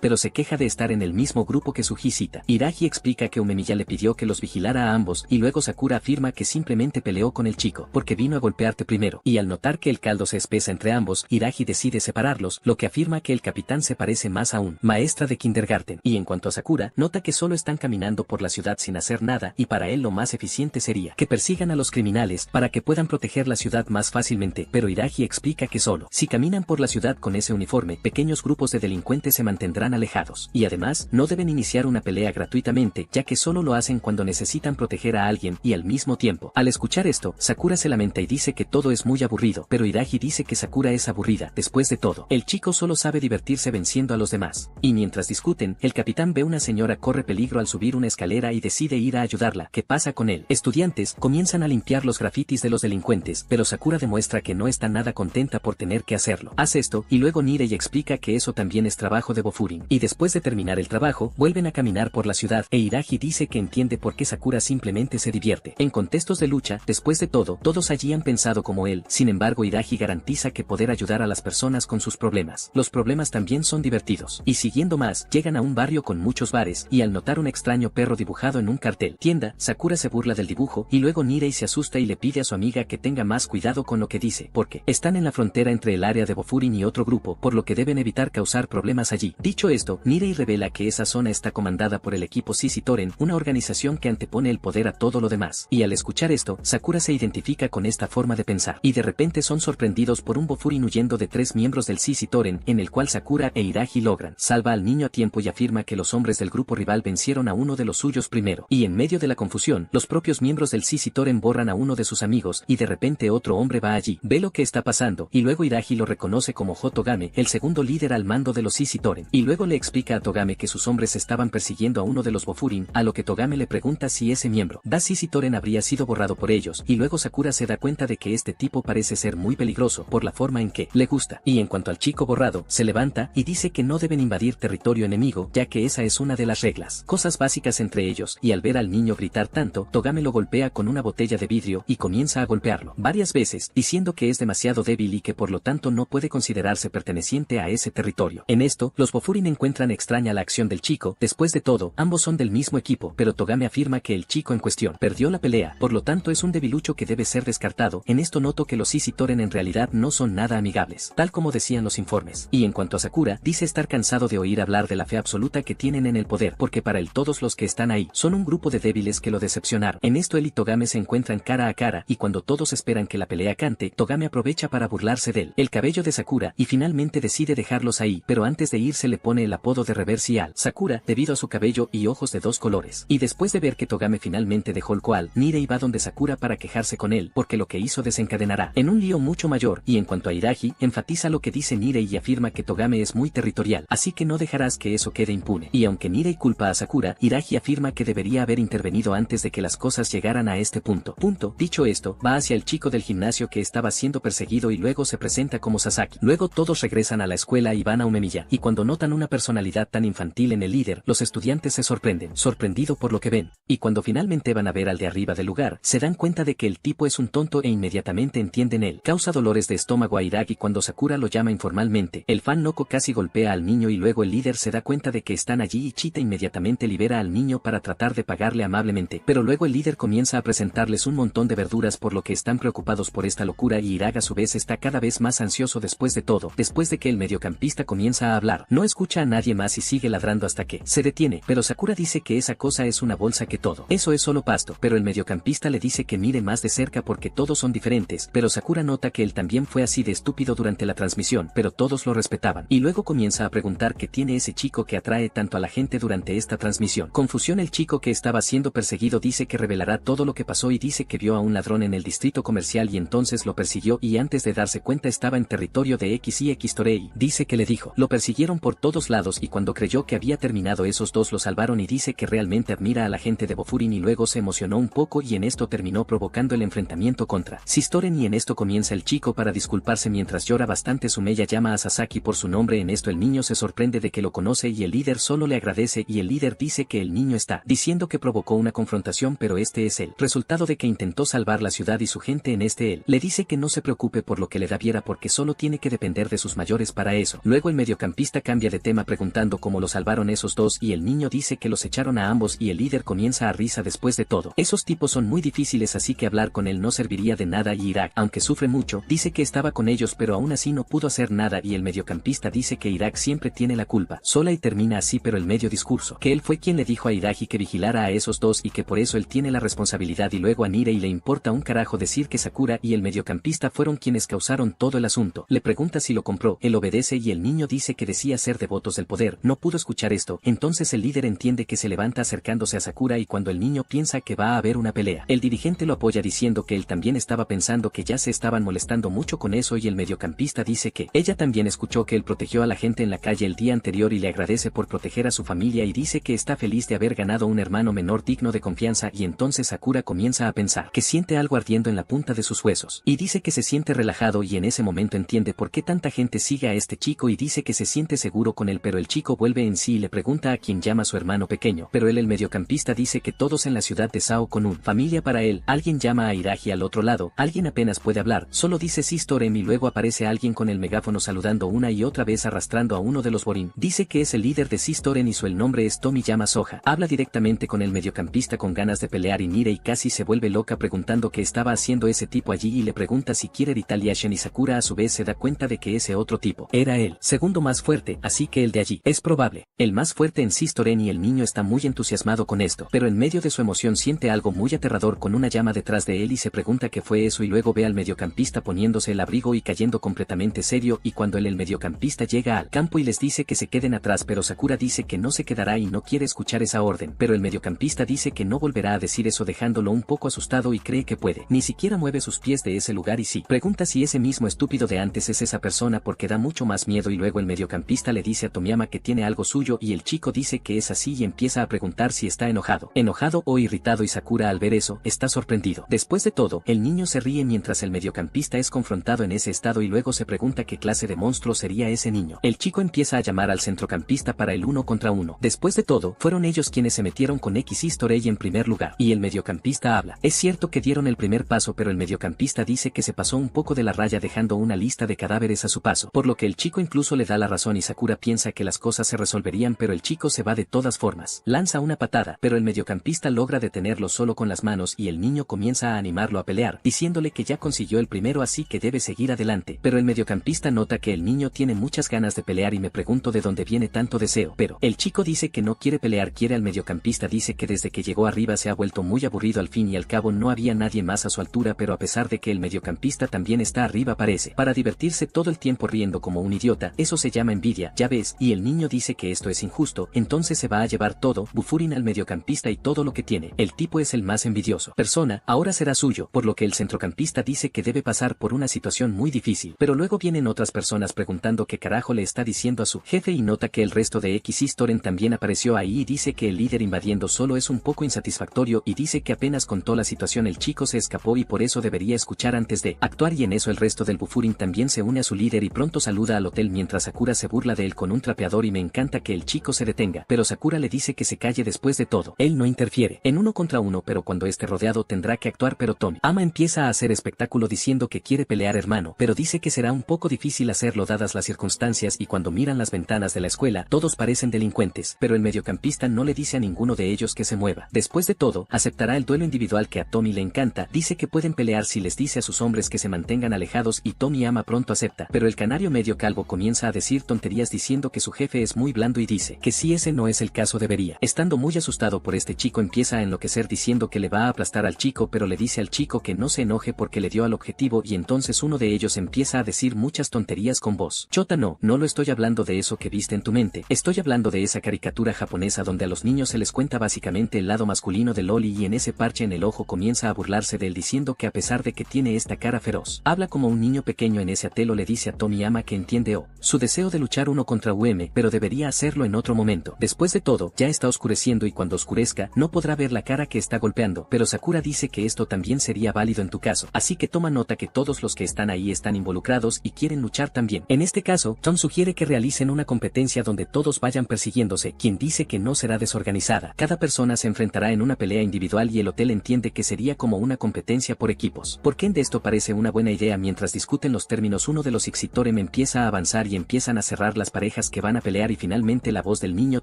Speaker 2: pero se queja de estar en el mismo grupo que su Hisita. Iragi explica que Umemiya le pidió que los vigilara a ambos, y luego Sakura afirma que simplemente peleó con el chico, porque vino a golpearte primero, y al notar que el caldo se espesa entre ambos, Iragi decide separarlos, lo que afirma que el capitán se parece más a un maestra de kindergarten. Y en cuanto a Sakura, nota que solo están caminando por la ciudad sin hacer nada, y para él lo más eficiente sería que persigan a los criminales para que puedan proteger la ciudad más fácilmente, pero Iragi explica que solo si caminan por la ciudad con ese uniforme, pequeños grupos de delincuentes se mantendrán alejados, y además, no deben iniciar una pelea gratuitamente, ya que solo lo hacen cuando necesitan proteger a alguien, y al mismo tiempo, al escuchar esto, Sakura se lamenta y dice que todo es muy aburrido, pero Iragi dice que Sakura es aburrida. Después de todo, el chico solo sabe divertirse venciendo a los demás. Y mientras discuten, el capitán ve una señora corre peligro al subir una escalera y decide ir a ayudarla. ¿Qué pasa con él? Estudiantes comienzan a limpiar los grafitis de los delincuentes, pero Sakura demuestra que no está nada contenta por tener que hacerlo. Hace esto, y luego Nirei explica que eso también es trabajo de Bofurin. Y después de terminar el trabajo, vuelven a caminar por la ciudad, e Iragi dice que entiende por qué Sakura simplemente se divierte. En contextos de lucha, después de todo, todos allí han pensado como él, sin embargo Iragi garantiza que poder ayudar a las personas con sus problemas. Los problemas también son divertidos. Y siguiendo más, llegan a un barrio con muchos bares, y al notar un extraño perro dibujado en un cartel tienda, Sakura se burla del dibujo, y luego Nirei se asusta y le pide a su amiga que tenga más cuidado con lo que dice, porque están en la frontera entre el área de Bofurin y otro grupo, por lo que deben evitar causar problemas allí. Dicho esto, Nirei revela que esa zona está comandada por el equipo Sisi Toren, una organización que antepone el poder a todo lo demás. Y al escuchar esto, Sakura se identifica con esta forma de pensar, y de repente son sorprendidos por un Bofurin huyendo de 3 miembros del Sisi Toren, en el cual Sakura e Iragi logran salva al niño a tiempo y afirma que los hombres del grupo rival vencieron a uno de los suyos primero. Y en medio de la confusión, los propios miembros del Sisi Toren borran a uno de sus amigos, y de repente otro hombre va allí, ve lo que está pasando, y luego Iragi lo reconoce como Togame, el segundo líder al mando de los Sisi Toren, y luego le explica a Togame que sus hombres estaban persiguiendo a uno de los Bofurin, a lo que Togame le pregunta si ese miembro da Sisi Toren habría sido borrado por ellos, y luego Sakura se da cuenta de que este tipo parece ser muy peligroso por la forma en que le gusta. Y en cuanto al chico borrado, se levanta y dice que no deben invadir territorio enemigo, ya que esa es una de las reglas, cosas básicas entre ellos, y al ver al niño gritar tanto, Togame lo golpea con una botella de vidrio y comienza a golpearlo varias veces, diciendo que es demasiado débil y que por lo tanto no puede considerarse perteneciente a ese territorio. En esto, los Bofurin encuentran extraña la acción del chico. Después de todo, ambos son del mismo equipo, pero Togame afirma que el chico en cuestión perdió la pelea, por lo tanto es un debilucho que debe ser descartado. En esto noto que los Sisi Toren en realidad no son nada amigables, tal como decían los informes. Y en cuanto a Sakura, dice estar cansado de oír hablar de la fe absoluta que tienen en el poder, porque para él todos los que están ahí son un grupo de débiles que lo decepcionaron. En esto él y Togame se encuentran cara a cara, y cuando todos esperan que la pelea cante, Togame aprovecha para burlarse de él, el cabello de Sakura, y finalmente decide dejarlos ahí, pero antes de irse le pone el apodo de Reversial Sakura, debido a su cabello y ojos de 2 colores. Y después de ver que Togame finalmente dejó el koal, Nirei va donde Sakura para quejarse con él, porque lo que hizo desencadenará en un lío mucho mayor. Y en cuanto a Iragi, enfatiza lo que dice Nirei y afirma que Togame es muy territorial, así que no dejarás que eso quede impune. Y aunque Nirei culpa a Sakura, Iragi afirma que debería haber intervenido antes de que las cosas llegaran a este punto. Dicho esto, va hacia el chico del gimnasio que estaba siendo perseguido y luego se presenta como Sasaki. Luego todos regresan a la escuela y van a Umemiya, y cuando notan una personalidad tan infantil en el líder, los estudiantes se sorprenden, sorprendido por lo que ven. Y cuando finalmente van a ver al de arriba del lugar, se dan cuenta de que el tipo es un tonto e inmediatamente entienden él. Causa dolores de estómago a Iragi cuando Sakura lo llama informalmente. El fan Noko casi golpea al niño y luego el líder se da cuenta de que están allí y Chita inmediatamente libera al niño para tratar de pagarle amablemente. Pero luego el líder comienza a presentarles un montón de verduras por lo que están preocupados por esta locura y Iragi a su vez está cada vez más ansioso después de todo. Después de que el mediocampista comienza a hablar, no escucha a nadie más y sigue ladrando hasta que se detiene, pero Sakura dice que esa cosa es una bolsa que todo eso es solo pasto, pero el mediocampista le dice que mire más de cerca porque todos son diferentes, pero Sakura nota que él también fue así de estúpido durante la transmisión, pero todos lo respetaban. Y luego comienza a preguntar qué tiene ese chico que atrae tanto a la gente durante esta transmisión. Confusión. El chico que estaba siendo perseguido dice que revelará todo lo que pasó y dice que vio a un ladrón en el distrito comercial y entonces lo persiguió y antes de darse cuenta estaba en territorio de X y X Torei. Dice que le dijo, lo persiguieron por todos lados y cuando creyó que había terminado esos dos lo salvaron y dice que realmente admira a la gente de Bofurin y luego se emocionó un poco y en esto terminó provocando el enfrentamiento contra Sistoren y en esto comienza el chico para disculparse mientras llora bastante. Sumeya llama a Sasaki por su nombre. En esto el niño se sorprende de que lo conoce y el líder solo le agradece y el líder dice que el niño está diciendo que provocó una confrontación pero este es el resultado de que intentó salvar la ciudad y su gente. En este él le dice que no se preocupe por lo que que le da Viera porque solo tiene que depender de sus mayores para eso. Luego el mediocampista cambia de tema preguntando cómo lo salvaron esos dos y el niño dice que los echaron a ambos y el líder comienza a risa después de todo. Esos tipos son muy difíciles así que hablar con él no serviría de nada y Irak, aunque sufre mucho, dice que estaba con ellos pero aún así no pudo hacer nada y el mediocampista dice que Irak siempre tiene la culpa. Sola y termina así pero el medio discurso, que él fue quien le dijo a Iraqi que vigilara a esos dos y que por eso él tiene la responsabilidad y luego a Nirei le importa un carajo decir que Sakura y el mediocampista fueron quienes causaron todo el asunto. Le pregunta si lo compró, él obedece y el niño dice que decía ser devotos del poder. No pudo escuchar esto, entonces el líder entiende que se levanta acercándose a Sakura y cuando el niño piensa que va a haber una pelea, el dirigente lo apoya diciendo que él también estaba pensando que ya se estaban molestando mucho con eso y el mediocampista dice que ella también escuchó que él protegió a la gente en la calle el día anterior y le agradece por proteger a su familia y dice que está feliz de haber ganado un hermano menor digno de confianza y entonces Sakura comienza a pensar que siente algo ardiendo en la punta de sus huesos y dice que se siente relajado y en ese momento entiende por qué tanta gente sigue a este chico y dice que se siente seguro con él pero el chico vuelve en sí y le pregunta a quién llama su hermano pequeño, pero él el mediocampista dice que todos en la ciudad de Sao con un familia para él. Alguien llama a Iragi al otro lado, alguien apenas puede hablar, solo dice Sistorem y luego aparece alguien con el megáfono saludando una y otra vez arrastrando a uno de los Borin. Dice que es el líder de Sistorem y su el nombre es Tomiyama Soja. Habla directamente con el mediocampista con ganas de pelear y Nirei casi se vuelve loca preguntando qué estaba haciendo ese tipo allí y le pregunta si quiere retaliation y Sakura a su vez se da cuenta de que ese otro tipo era el segundo más fuerte, así que el de allí es probable el más fuerte en Sistorem y el niño está muy entusiasmado con esto, pero en medio de su emoción siente algo muy aterrador con una llama detrás de él y se pregunta qué fue eso y luego ve al mediocampista poniéndose el abrigo y cayendo completamente serio y cuando el mediocampista llega al campo y les dice que se queden atrás pero Sakura dice que no se quedará y no quiere escuchar esa orden, pero el mediocampista dice que no volverá a decir eso dejándolo un poco asustado y cree que puede, ni siquiera mueve sus pies de ese lugar y sí, pregunta si ese mismo estúpido de antes es esa persona porque da mucho más miedo y luego el mediocampista le dice a Tomiyama que tiene algo suyo y el chico dice que es así y empieza a preguntar si está enojado o irritado y Sakura al ver eso, está sorprendido. Después de todo, el niño se ríe mientras el mediocampista es confrontado en ese estado y luego se pregunta qué clase de monstruo sería ese niño. El chico empieza a llamar al centrocampista para el 1 contra 1. Después de todo, fueron ellos quienes se metieron con X Historei en primer lugar, y el mediocampista habla. Es cierto que dieron el primer paso pero el mediocampista dice que se pasó un poco de la raya dejando una lista de cadáveres a su paso, por lo que el chico incluso le da la razón y Sakura piensa que las cosas se resolverían pero el chico se va de todas formas. Lanza una patada, pero el mediocampista logra detenerlo solo con las manos y el niño comienza a animarlo a pelear, diciéndole que ya consiguió el primero así que debe seguir adelante, pero el mediocampista nota que el niño tiene muchas ganas de pelear y me pregunto de dónde viene tanto deseo, pero el chico dice que no quiere pelear, quiere al mediocampista dice que desde que llegó arriba se ha vuelto muy aburrido al fin y al cabo no había nadie más a su altura pero a pesar de que el mediocampista también está arriba parece para divertirse todo el tiempo riendo como un idiota, eso se llama envidia, ya ves, y el niño dice que esto es injusto, entonces se va a llevar todo, Bufurin al mediocampista y todo lo que tiene, el tipo es el más envidioso persona, ahora será suyo, por lo que el centrocampista dice que debe pasar por una situación muy difícil, pero luego vienen otras personas preguntando qué carajo le está diciendo a su jefe y nota que el resto de X Historen también apareció ahí y dice que el líder invadiendo solo es un poco insatisfactorio y dice que apenas contó la situación el chico se escapó y por eso debería escuchar antes de actuar y en eso el resto del Bufurin también se une a su líder y pronto saluda al hotel mientras Sakura se burla de él con un trapeador y me encanta que el chico se detenga, pero Sakura le dice que se calle después de todo, él no interfiere, en 1 contra 1 pero cuando esté rodeado tendrá que actuar pero Tomiyama empieza a hacer espectáculo diciendo que quiere pelear hermano, pero dice que será un poco difícil hacerlo dadas las circunstancias y cuando miran las ventanas de la escuela todos parecen delincuentes, pero el mediocampista no le dice a ninguno de ellos que se mueva. Después de todo, aceptará el duelo individual que a Tommy le encanta, dice que pueden pelear si les dice a sus hombres que se mantengan alejados y Tomiyama pronto acepta, pero el canario medio calvo comienza a decir tonterías diciendo que su jefe es muy blando y dice que si ese no es el caso debería. Estando muy asustado por este chico empieza a enloquecer diciendo que le va a aplastar al chico pero le dice al chico que no se enoje porque le dio al objetivo y entonces uno de ellos empieza a decir muchas tonterías con voz chota no lo estoy hablando de eso que viste en tu mente, estoy hablando de esa caricatura japonesa donde a los niños se les cuenta básicamente el lado masculino de Loli y en ese parche en el ojo comienza a burlarse de él diciendo que a pesar de que tiene esta cara feroz, habla como un niño pequeño en ese atelo le dice a Tomiyama que entiende su deseo de luchar 1 contra UM pero debería hacerlo en otro momento. Después de todo, ya está oscureciendo y cuando oscurezca no podrá ver la cara que está golpeando, pero Sakura dice que esto también sería válido en tu caso, así que toma nota que todos los que están ahí están involucrados y quieren luchar también. En este caso, Tom sugiere que realicen una competencia donde todos vayan persiguiéndose, quien dice que no será desorganizada. Cada persona se enfrentará en una pelea individual y el hotel entiende que sería como una competencia por equipos. ¿Por qué de esto parece una buena idea? mientras discuten los términos uno de los Ixitorem empieza a avanzar y empiezan a cerrar las parejas que van a pelear y finalmente la voz del niño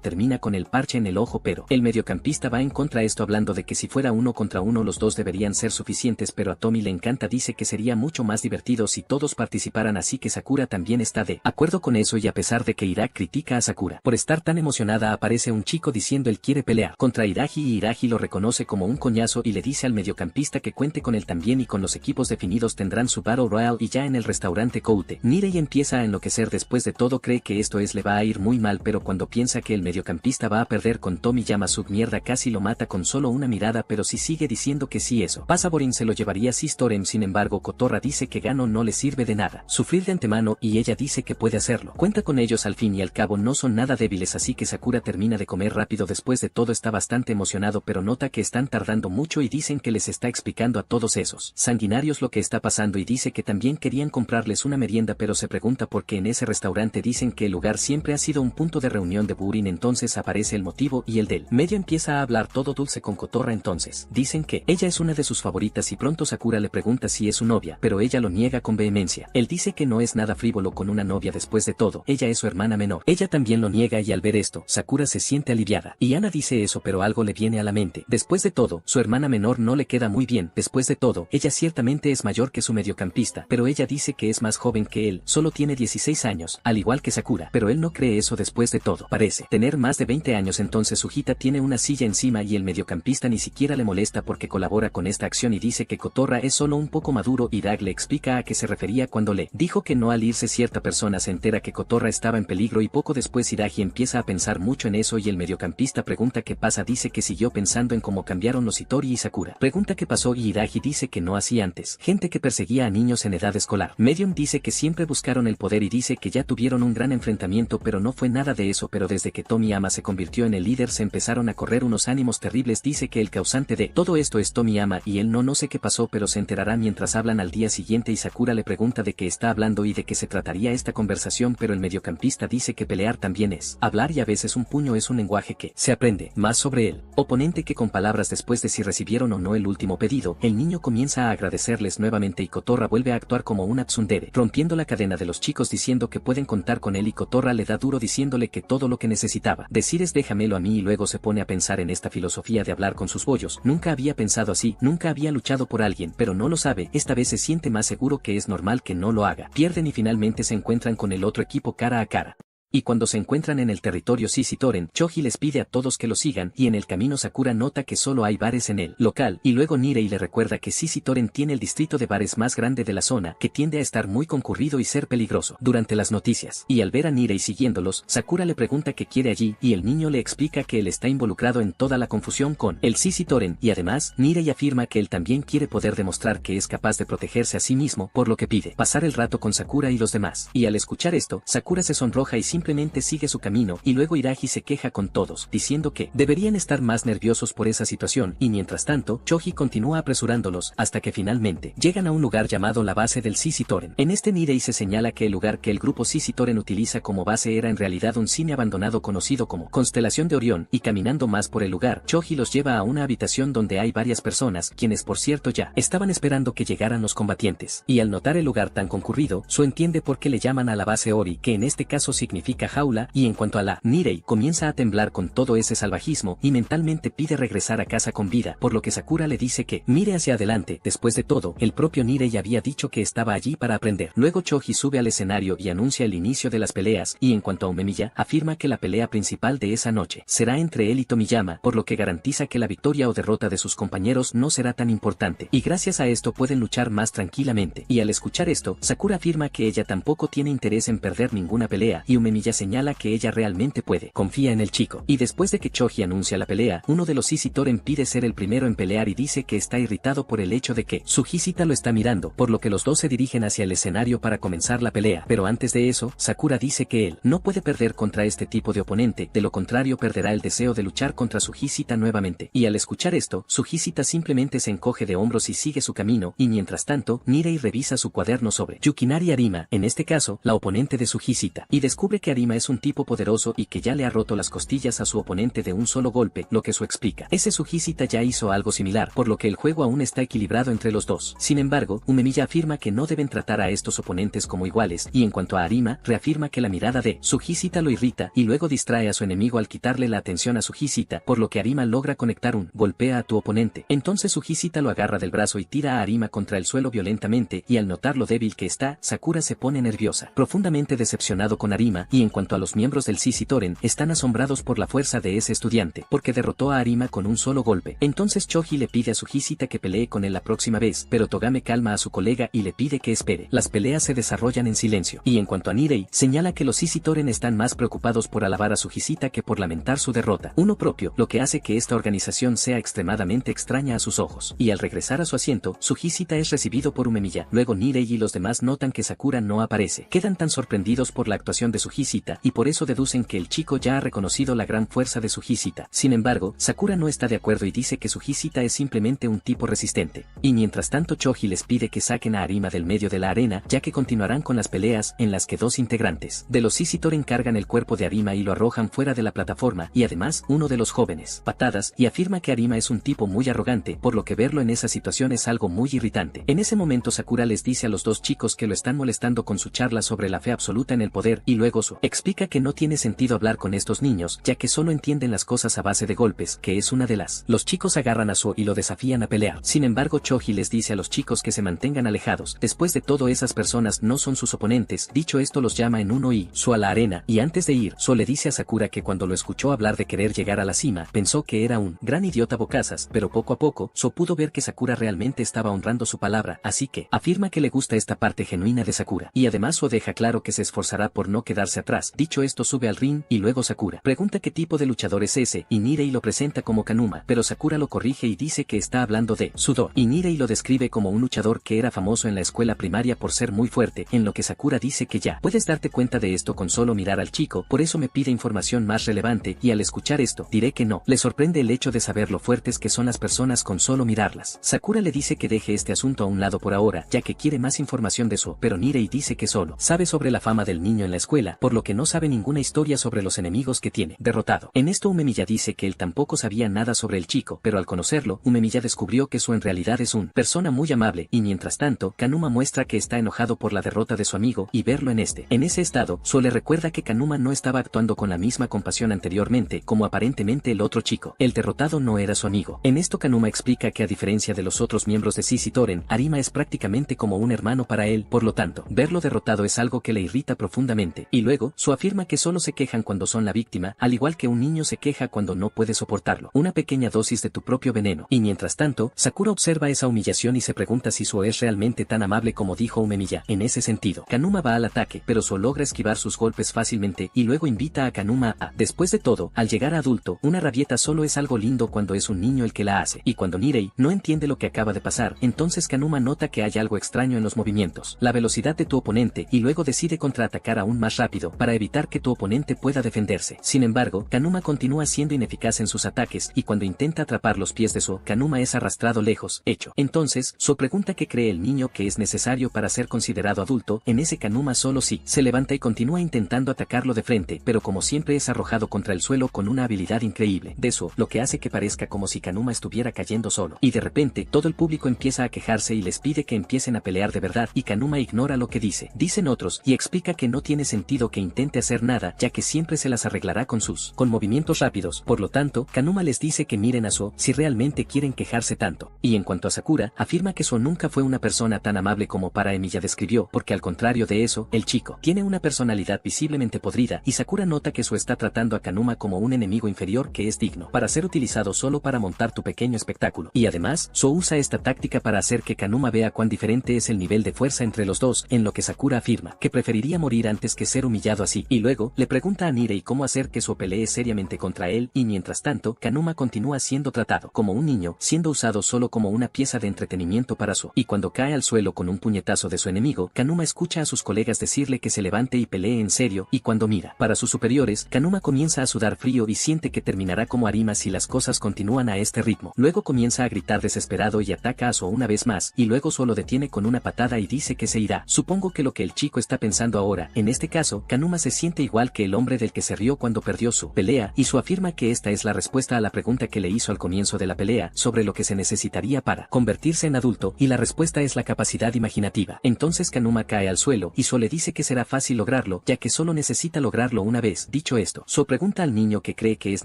Speaker 2: termina con el parche en el ojo, pero el mediocampista va en contra esto hablando de que si fuera 1 contra 1 los dos deberían ser suficientes, pero a Tommy le encanta, dice que sería mucho más divertido si todos participaran, así que Sakura también está de acuerdo con eso, y a pesar de que Irak critica a Sakura por estar tan emocionada, aparece un chico diciendo él quiere pelear contra Iraji y Iraji lo reconoce como un coñazo y le dice al mediocampista que cuente con él también y con los equipos definidos tendrán su Battle Royale. Y ya en el restaurante Koute, Nirei empieza a enloquecer, después de todo cree que esto le va a ir muy mal, pero cuando piensa que el mediocampista va a perder con Tommy Yamasuk, mierda, casi lo mata con solo una mirada, pero si sigue diciendo que si eso pasa Borin se lo llevaría Sistorem. Sin embargo Kotorra dice que Gano no le sirve de nada sufrir de antemano y ella dice que puede hacerlo, cuenta con ellos, al fin y al cabo no son nada débiles, así que Sakura termina de comer rápido, después de todo está bastante emocionado pero nota que están tardando mucho y dicen que les está explicando a todos esos sanguinarios lo que está pasando y dice que también querían comprarles una merienda, pero se pregunta por qué en ese restaurante dicen que el lugar siempre ha sido un punto de reunión de Burin. Entonces aparece el motivo y el del medio empieza a hablar todo dulce con Kotorra, entonces dicen que ella es una de sus favoritas y pronto Sakura le pregunta si es su novia, pero ella lo niega con vehemencia. Él dice que no es nada frívolo con una novia, después de todo ella es su hermana menor. Ella también lo niega y al ver esto Sakura se siente aliviada y Ana dice eso, pero algo le viene a la mente. Después de todo su hermana menor no le queda muy bien, después de todo ella ciertamente es mayor que su mediocampista, pero ella dice que es más joven que él, solo tiene 16 años, al igual que Sakura, pero él no cree eso, después de todo parece tener más de 20 años. Entonces Sujita tiene una silla encima y el mediocampista ni siquiera le molesta porque colabora con esta acción y dice que Kotorra es solo un poco maduro. Irak le explica a qué se refería cuando le dijo que no, al irse cierta persona se entera que Kotorra estaba en peligro y poco después Iragi empieza a pensar mucho en eso y el mediocampista pregunta qué pasa, dice que siguió pensando en cómo cambiaron los Hitori y Sakura pregunta qué pasó y Iragi dice que no hacía antes gente que perseguía a niños en edad escolar. Medium dice que siempre buscaron el poder y dice que ya tuvieron un gran enfrentamiento pero no fue nada de eso, pero desde que Tomiyama se convirtió en el líder se empezaron a correr unos ánimos terribles. Dice que el causante de todo esto es Tomiyama y él no sé qué pasó, pero se enterará mientras hablan al día siguiente y Sakura le pregunta de qué está hablando y de qué se trataría esta conversación, pero el mediocampista dice que pelear también es hablar y a veces un puño es un lenguaje que se aprende más sobre el oponente que con palabras. Después de si recibieron o no el último pedido, el niño comienza a agradecerles nuevamente y Kotorra vuelve a actuar como una tsundere, rompiendo la cadena de los chicos diciendo que pueden contar con él y Kotorra le da duro diciéndole que todo lo que necesitaba decir es déjamelo a mí y luego se pone a pensar en esta filosofía de hablar con sus bollos. Nunca había pensado así, nunca había luchado por alguien, pero no lo sabe, esta vez se siente más seguro que es normal que no lo haga. Pierden y finalmente se encuentran con el otro equipo cara a cara. Y cuando se encuentran en el territorio Sisitoren, Choji les pide a todos que lo sigan y en el camino Sakura nota que solo hay bares en el local y luego Nirei le recuerda que Sisitoren tiene el distrito de bares más grande de la zona que tiende a estar muy concurrido y ser peligroso durante las noticias. Y al ver a Nirei siguiéndolos, Sakura le pregunta qué quiere allí y el niño le explica que él está involucrado en toda la confusión con el Sisitoren y además Nirei afirma que él también quiere poder demostrar que es capaz de protegerse a sí mismo, por lo que pide pasar el rato con Sakura y los demás. Y al escuchar esto, Sakura se sonroja y simplemente sigue su camino y luego Iragi se queja con todos, diciendo que deberían estar más nerviosos por esa situación y mientras tanto, Choji continúa apresurándolos hasta que finalmente llegan a un lugar llamado la base del Sisitoren. En este Nirei se señala que el lugar que el grupo Sisitoren utiliza como base era en realidad un cine abandonado conocido como Constelación de Orión y caminando más por el lugar, Choji los lleva a una habitación donde hay varias personas, quienes por cierto ya estaban esperando que llegaran los combatientes. Y al notar el lugar tan concurrido, Su entiende por qué le llaman a la base Ori, que en este caso significa jaula, y en cuanto a la Nirei, comienza a temblar con todo ese salvajismo y mentalmente pide regresar a casa con vida, por lo que Sakura le dice que mire hacia adelante. Después de todo, el propio Nirei había dicho que estaba allí para aprender. Luego Choji sube al escenario y anuncia el inicio de las peleas, y en cuanto a Umemiya, afirma que la pelea principal de esa noche será entre él y Tomiyama, por lo que garantiza que la victoria o derrota de sus compañeros no será tan importante, y gracias a esto pueden luchar más tranquilamente. Y al escuchar esto, Sakura afirma que ella tampoco tiene interés en perder ninguna pelea, y Umemiya señala que ella realmente puede, confía en el chico. Y después de que Choji anuncia la pelea, uno de los Sisitoren pide ser el primero en pelear y dice que está irritado por el hecho de que su Hisita lo está mirando, por lo que los dos se dirigen hacia el escenario para comenzar la pelea. Pero antes de eso, Sakura dice que él no puede perder contra este tipo de oponente, de lo contrario perderá el deseo de luchar contra su Hisita nuevamente. Y al escuchar esto, su Hisita simplemente se encoge de hombros y sigue su camino, y mientras tanto, Nirei revisa su cuaderno sobre Yukinari Arima, en este caso, la oponente de su Hisita, y descubre que Arima es un tipo poderoso y que ya le ha roto las costillas a su oponente de un solo golpe, lo que Su explica. Ese Sujihita ya hizo algo similar, por lo que el juego aún está equilibrado entre los dos. Sin embargo, Umemiya afirma que no deben tratar a estos oponentes como iguales, y en cuanto a Arima, reafirma que la mirada de Sujihita lo irrita y luego distrae a su enemigo al quitarle la atención a Sujihita, por lo que Arima logra conectar un golpea a tu oponente. Entonces Sujihita lo agarra del brazo y tira a Arima contra el suelo violentamente, y al notar lo débil que está, Sakura se pone nerviosa, profundamente decepcionado con Arima, y en cuanto a los miembros del CC Toren, están asombrados por la fuerza de ese estudiante, porque derrotó a Arima con un solo golpe. Entonces Choji le pide a Sujihita que pelee con él la próxima vez, pero Togame calma a su colega y le pide que espere. Las peleas se desarrollan en silencio, y en cuanto a Nirei, señala que los CC Toren están más preocupados por alabar a Sujihita que por lamentar su derrota. Uno propio, lo que hace que esta organización sea extremadamente extraña a sus ojos. Y al regresar a su asiento, Sujihita es recibido por Umemiya. Luego Nirei y los demás notan que Sakura no aparece. Quedan tan sorprendidos por la actuación de Sujihita, y por eso deducen que el chico ya ha reconocido la gran fuerza de Sujihita. Sin embargo, Sakura no está de acuerdo y dice que Sujihita es simplemente un tipo resistente. Y mientras tanto Choji les pide que saquen a Arima del medio de la arena, ya que continuarán con las peleas, en las que dos integrantes de los CC Toren cargan el cuerpo de Arima y lo arrojan fuera de la plataforma, y además, uno de los jóvenes, patadas, y afirma que Arima es un tipo muy arrogante, por lo que verlo en esa situación es algo muy irritante. En ese momento Sakura les dice a los dos chicos que lo están molestando con su charla sobre la fe absoluta en el poder, y luego Su explica que no tiene sentido hablar con estos niños, ya que solo entienden las cosas a base de golpes, que es una de las. Los chicos agarran a Su y lo desafían a pelear. Sin embargo, Choji les dice a los chicos que se mantengan alejados. Después de todo, esas personas no son sus oponentes. Dicho esto, los llama en uno y Su a la arena, y antes de ir, Su le dice a Sakura que cuando lo escuchó hablar de querer llegar a la cima, pensó que era un gran idiota bocazas, pero poco a poco, Su pudo ver que Sakura realmente estaba honrando su palabra, así que afirma que le gusta esta parte genuina de Sakura, y además Su deja claro que se esforzará por no quedarse atrás. Dicho esto, sube al ring, y luego Sakura pregunta qué tipo de luchador es ese, y Nirei lo presenta como Kanuma, pero Sakura lo corrige y dice que está hablando de Sudor, y Nirei lo describe como un luchador que era famoso en la escuela primaria por ser muy fuerte, en lo que Sakura dice que ya puedes darte cuenta de esto con solo mirar al chico, por eso me pide información más relevante, y al escuchar esto, diré que no. Le sorprende el hecho de saber lo fuertes que son las personas con solo mirarlas. Sakura le dice que deje este asunto a un lado por ahora, ya que quiere más información de Su, pero Nirei dice que solo sabe sobre la fama del niño en la escuela, por lo que no sabe ninguna historia sobre los enemigos que tiene derrotado. En esto Umemiya dice que él tampoco sabía nada sobre el chico, pero al conocerlo, Umemiya descubrió que Su en realidad es una persona muy amable, y mientras tanto, Kanuma muestra que está enojado por la derrota de su amigo, y verlo en ese estado, Su le recuerda que Kanuma no estaba actuando con la misma compasión anteriormente, como aparentemente el otro chico. El derrotado no era su amigo. En esto Kanuma explica que a diferencia de los otros miembros de CC Toren, Arima es prácticamente como un hermano para él, por lo tanto, verlo derrotado es algo que le irrita profundamente, y luego, Su afirma que solo se quejan cuando son la víctima, al igual que un niño se queja cuando no puede soportarlo. Una pequeña dosis de tu propio veneno. Y mientras tanto, Sakura observa esa humillación y se pregunta si Su es realmente tan amable como dijo Umemiya. En ese sentido, Kanuma va al ataque, pero Su logra esquivar sus golpes fácilmente, y luego invita a Kanuma a. Después de todo, al llegar a adulto, una rabieta solo es algo lindo cuando es un niño el que la hace, y cuando Nirei no entiende lo que acaba de pasar, entonces Kanuma nota que hay algo extraño en los movimientos, la velocidad de tu oponente, y luego decide contraatacar aún más rápido, para evitar que tu oponente pueda defenderse. Sin embargo, Kanuma continúa siendo ineficaz en sus ataques, y cuando intenta atrapar los pies de Su, Kanuma es arrastrado lejos. Hecho. Entonces, Su pregunta qué cree el niño que es necesario para ser considerado adulto. En ese Kanuma solo sí se levanta y continúa intentando atacarlo de frente, pero como siempre es arrojado contra el suelo con una habilidad increíble de Su, lo que hace que parezca como si Kanuma estuviera cayendo solo. Y de repente, todo el público empieza a quejarse y les pide que empiecen a pelear de verdad, y Kanuma ignora lo que dice. Dicen otros, y explica que no tiene sentido que intente hacer nada, ya que siempre se las arreglará con movimientos rápidos. Por lo tanto, Kanuma les dice que miren a Su si realmente quieren quejarse tanto. Y en cuanto a Sakura, afirma que Su nunca fue una persona tan amable como para Emiya describió, porque al contrario de eso, el chico tiene una personalidad visiblemente podrida, y Sakura nota que Su está tratando a Kanuma como un enemigo inferior que es digno para ser utilizado solo para montar tu pequeño espectáculo. Y además, Su usa esta táctica para hacer que Kanuma vea cuán diferente es el nivel de fuerza entre los dos, en lo que Sakura afirma que preferiría morir antes que ser humillado así. Y luego, le pregunta a Nirei cómo hacer que Su pelee seriamente contra él, y mientras tanto, Kanuma continúa siendo tratado como un niño, siendo usado solo como una pieza de entretenimiento para Su. Y cuando cae al suelo con un puñetazo de su enemigo, Kanuma escucha a sus colegas decirle que se levante y pelee en serio, y cuando mira para sus superiores, Kanuma comienza a sudar frío y siente que terminará como Arima si las cosas continúan a este ritmo. Luego comienza a gritar desesperado y ataca a Su una vez más, y luego solo detiene con una patada y dice que se irá. Supongo que lo que el chico está pensando ahora, en este caso, Kanuma se siente igual que el hombre del que se rió cuando perdió su pelea, y su afirma que esta es la respuesta a la pregunta que le hizo al comienzo de la pelea sobre lo que se necesitaría para convertirse en adulto, y la respuesta es la capacidad imaginativa. Entonces Kanuma cae al suelo y So le dice que será fácil lograrlo, ya que solo necesita lograrlo una vez. Dicho esto, So pregunta al niño qué cree que es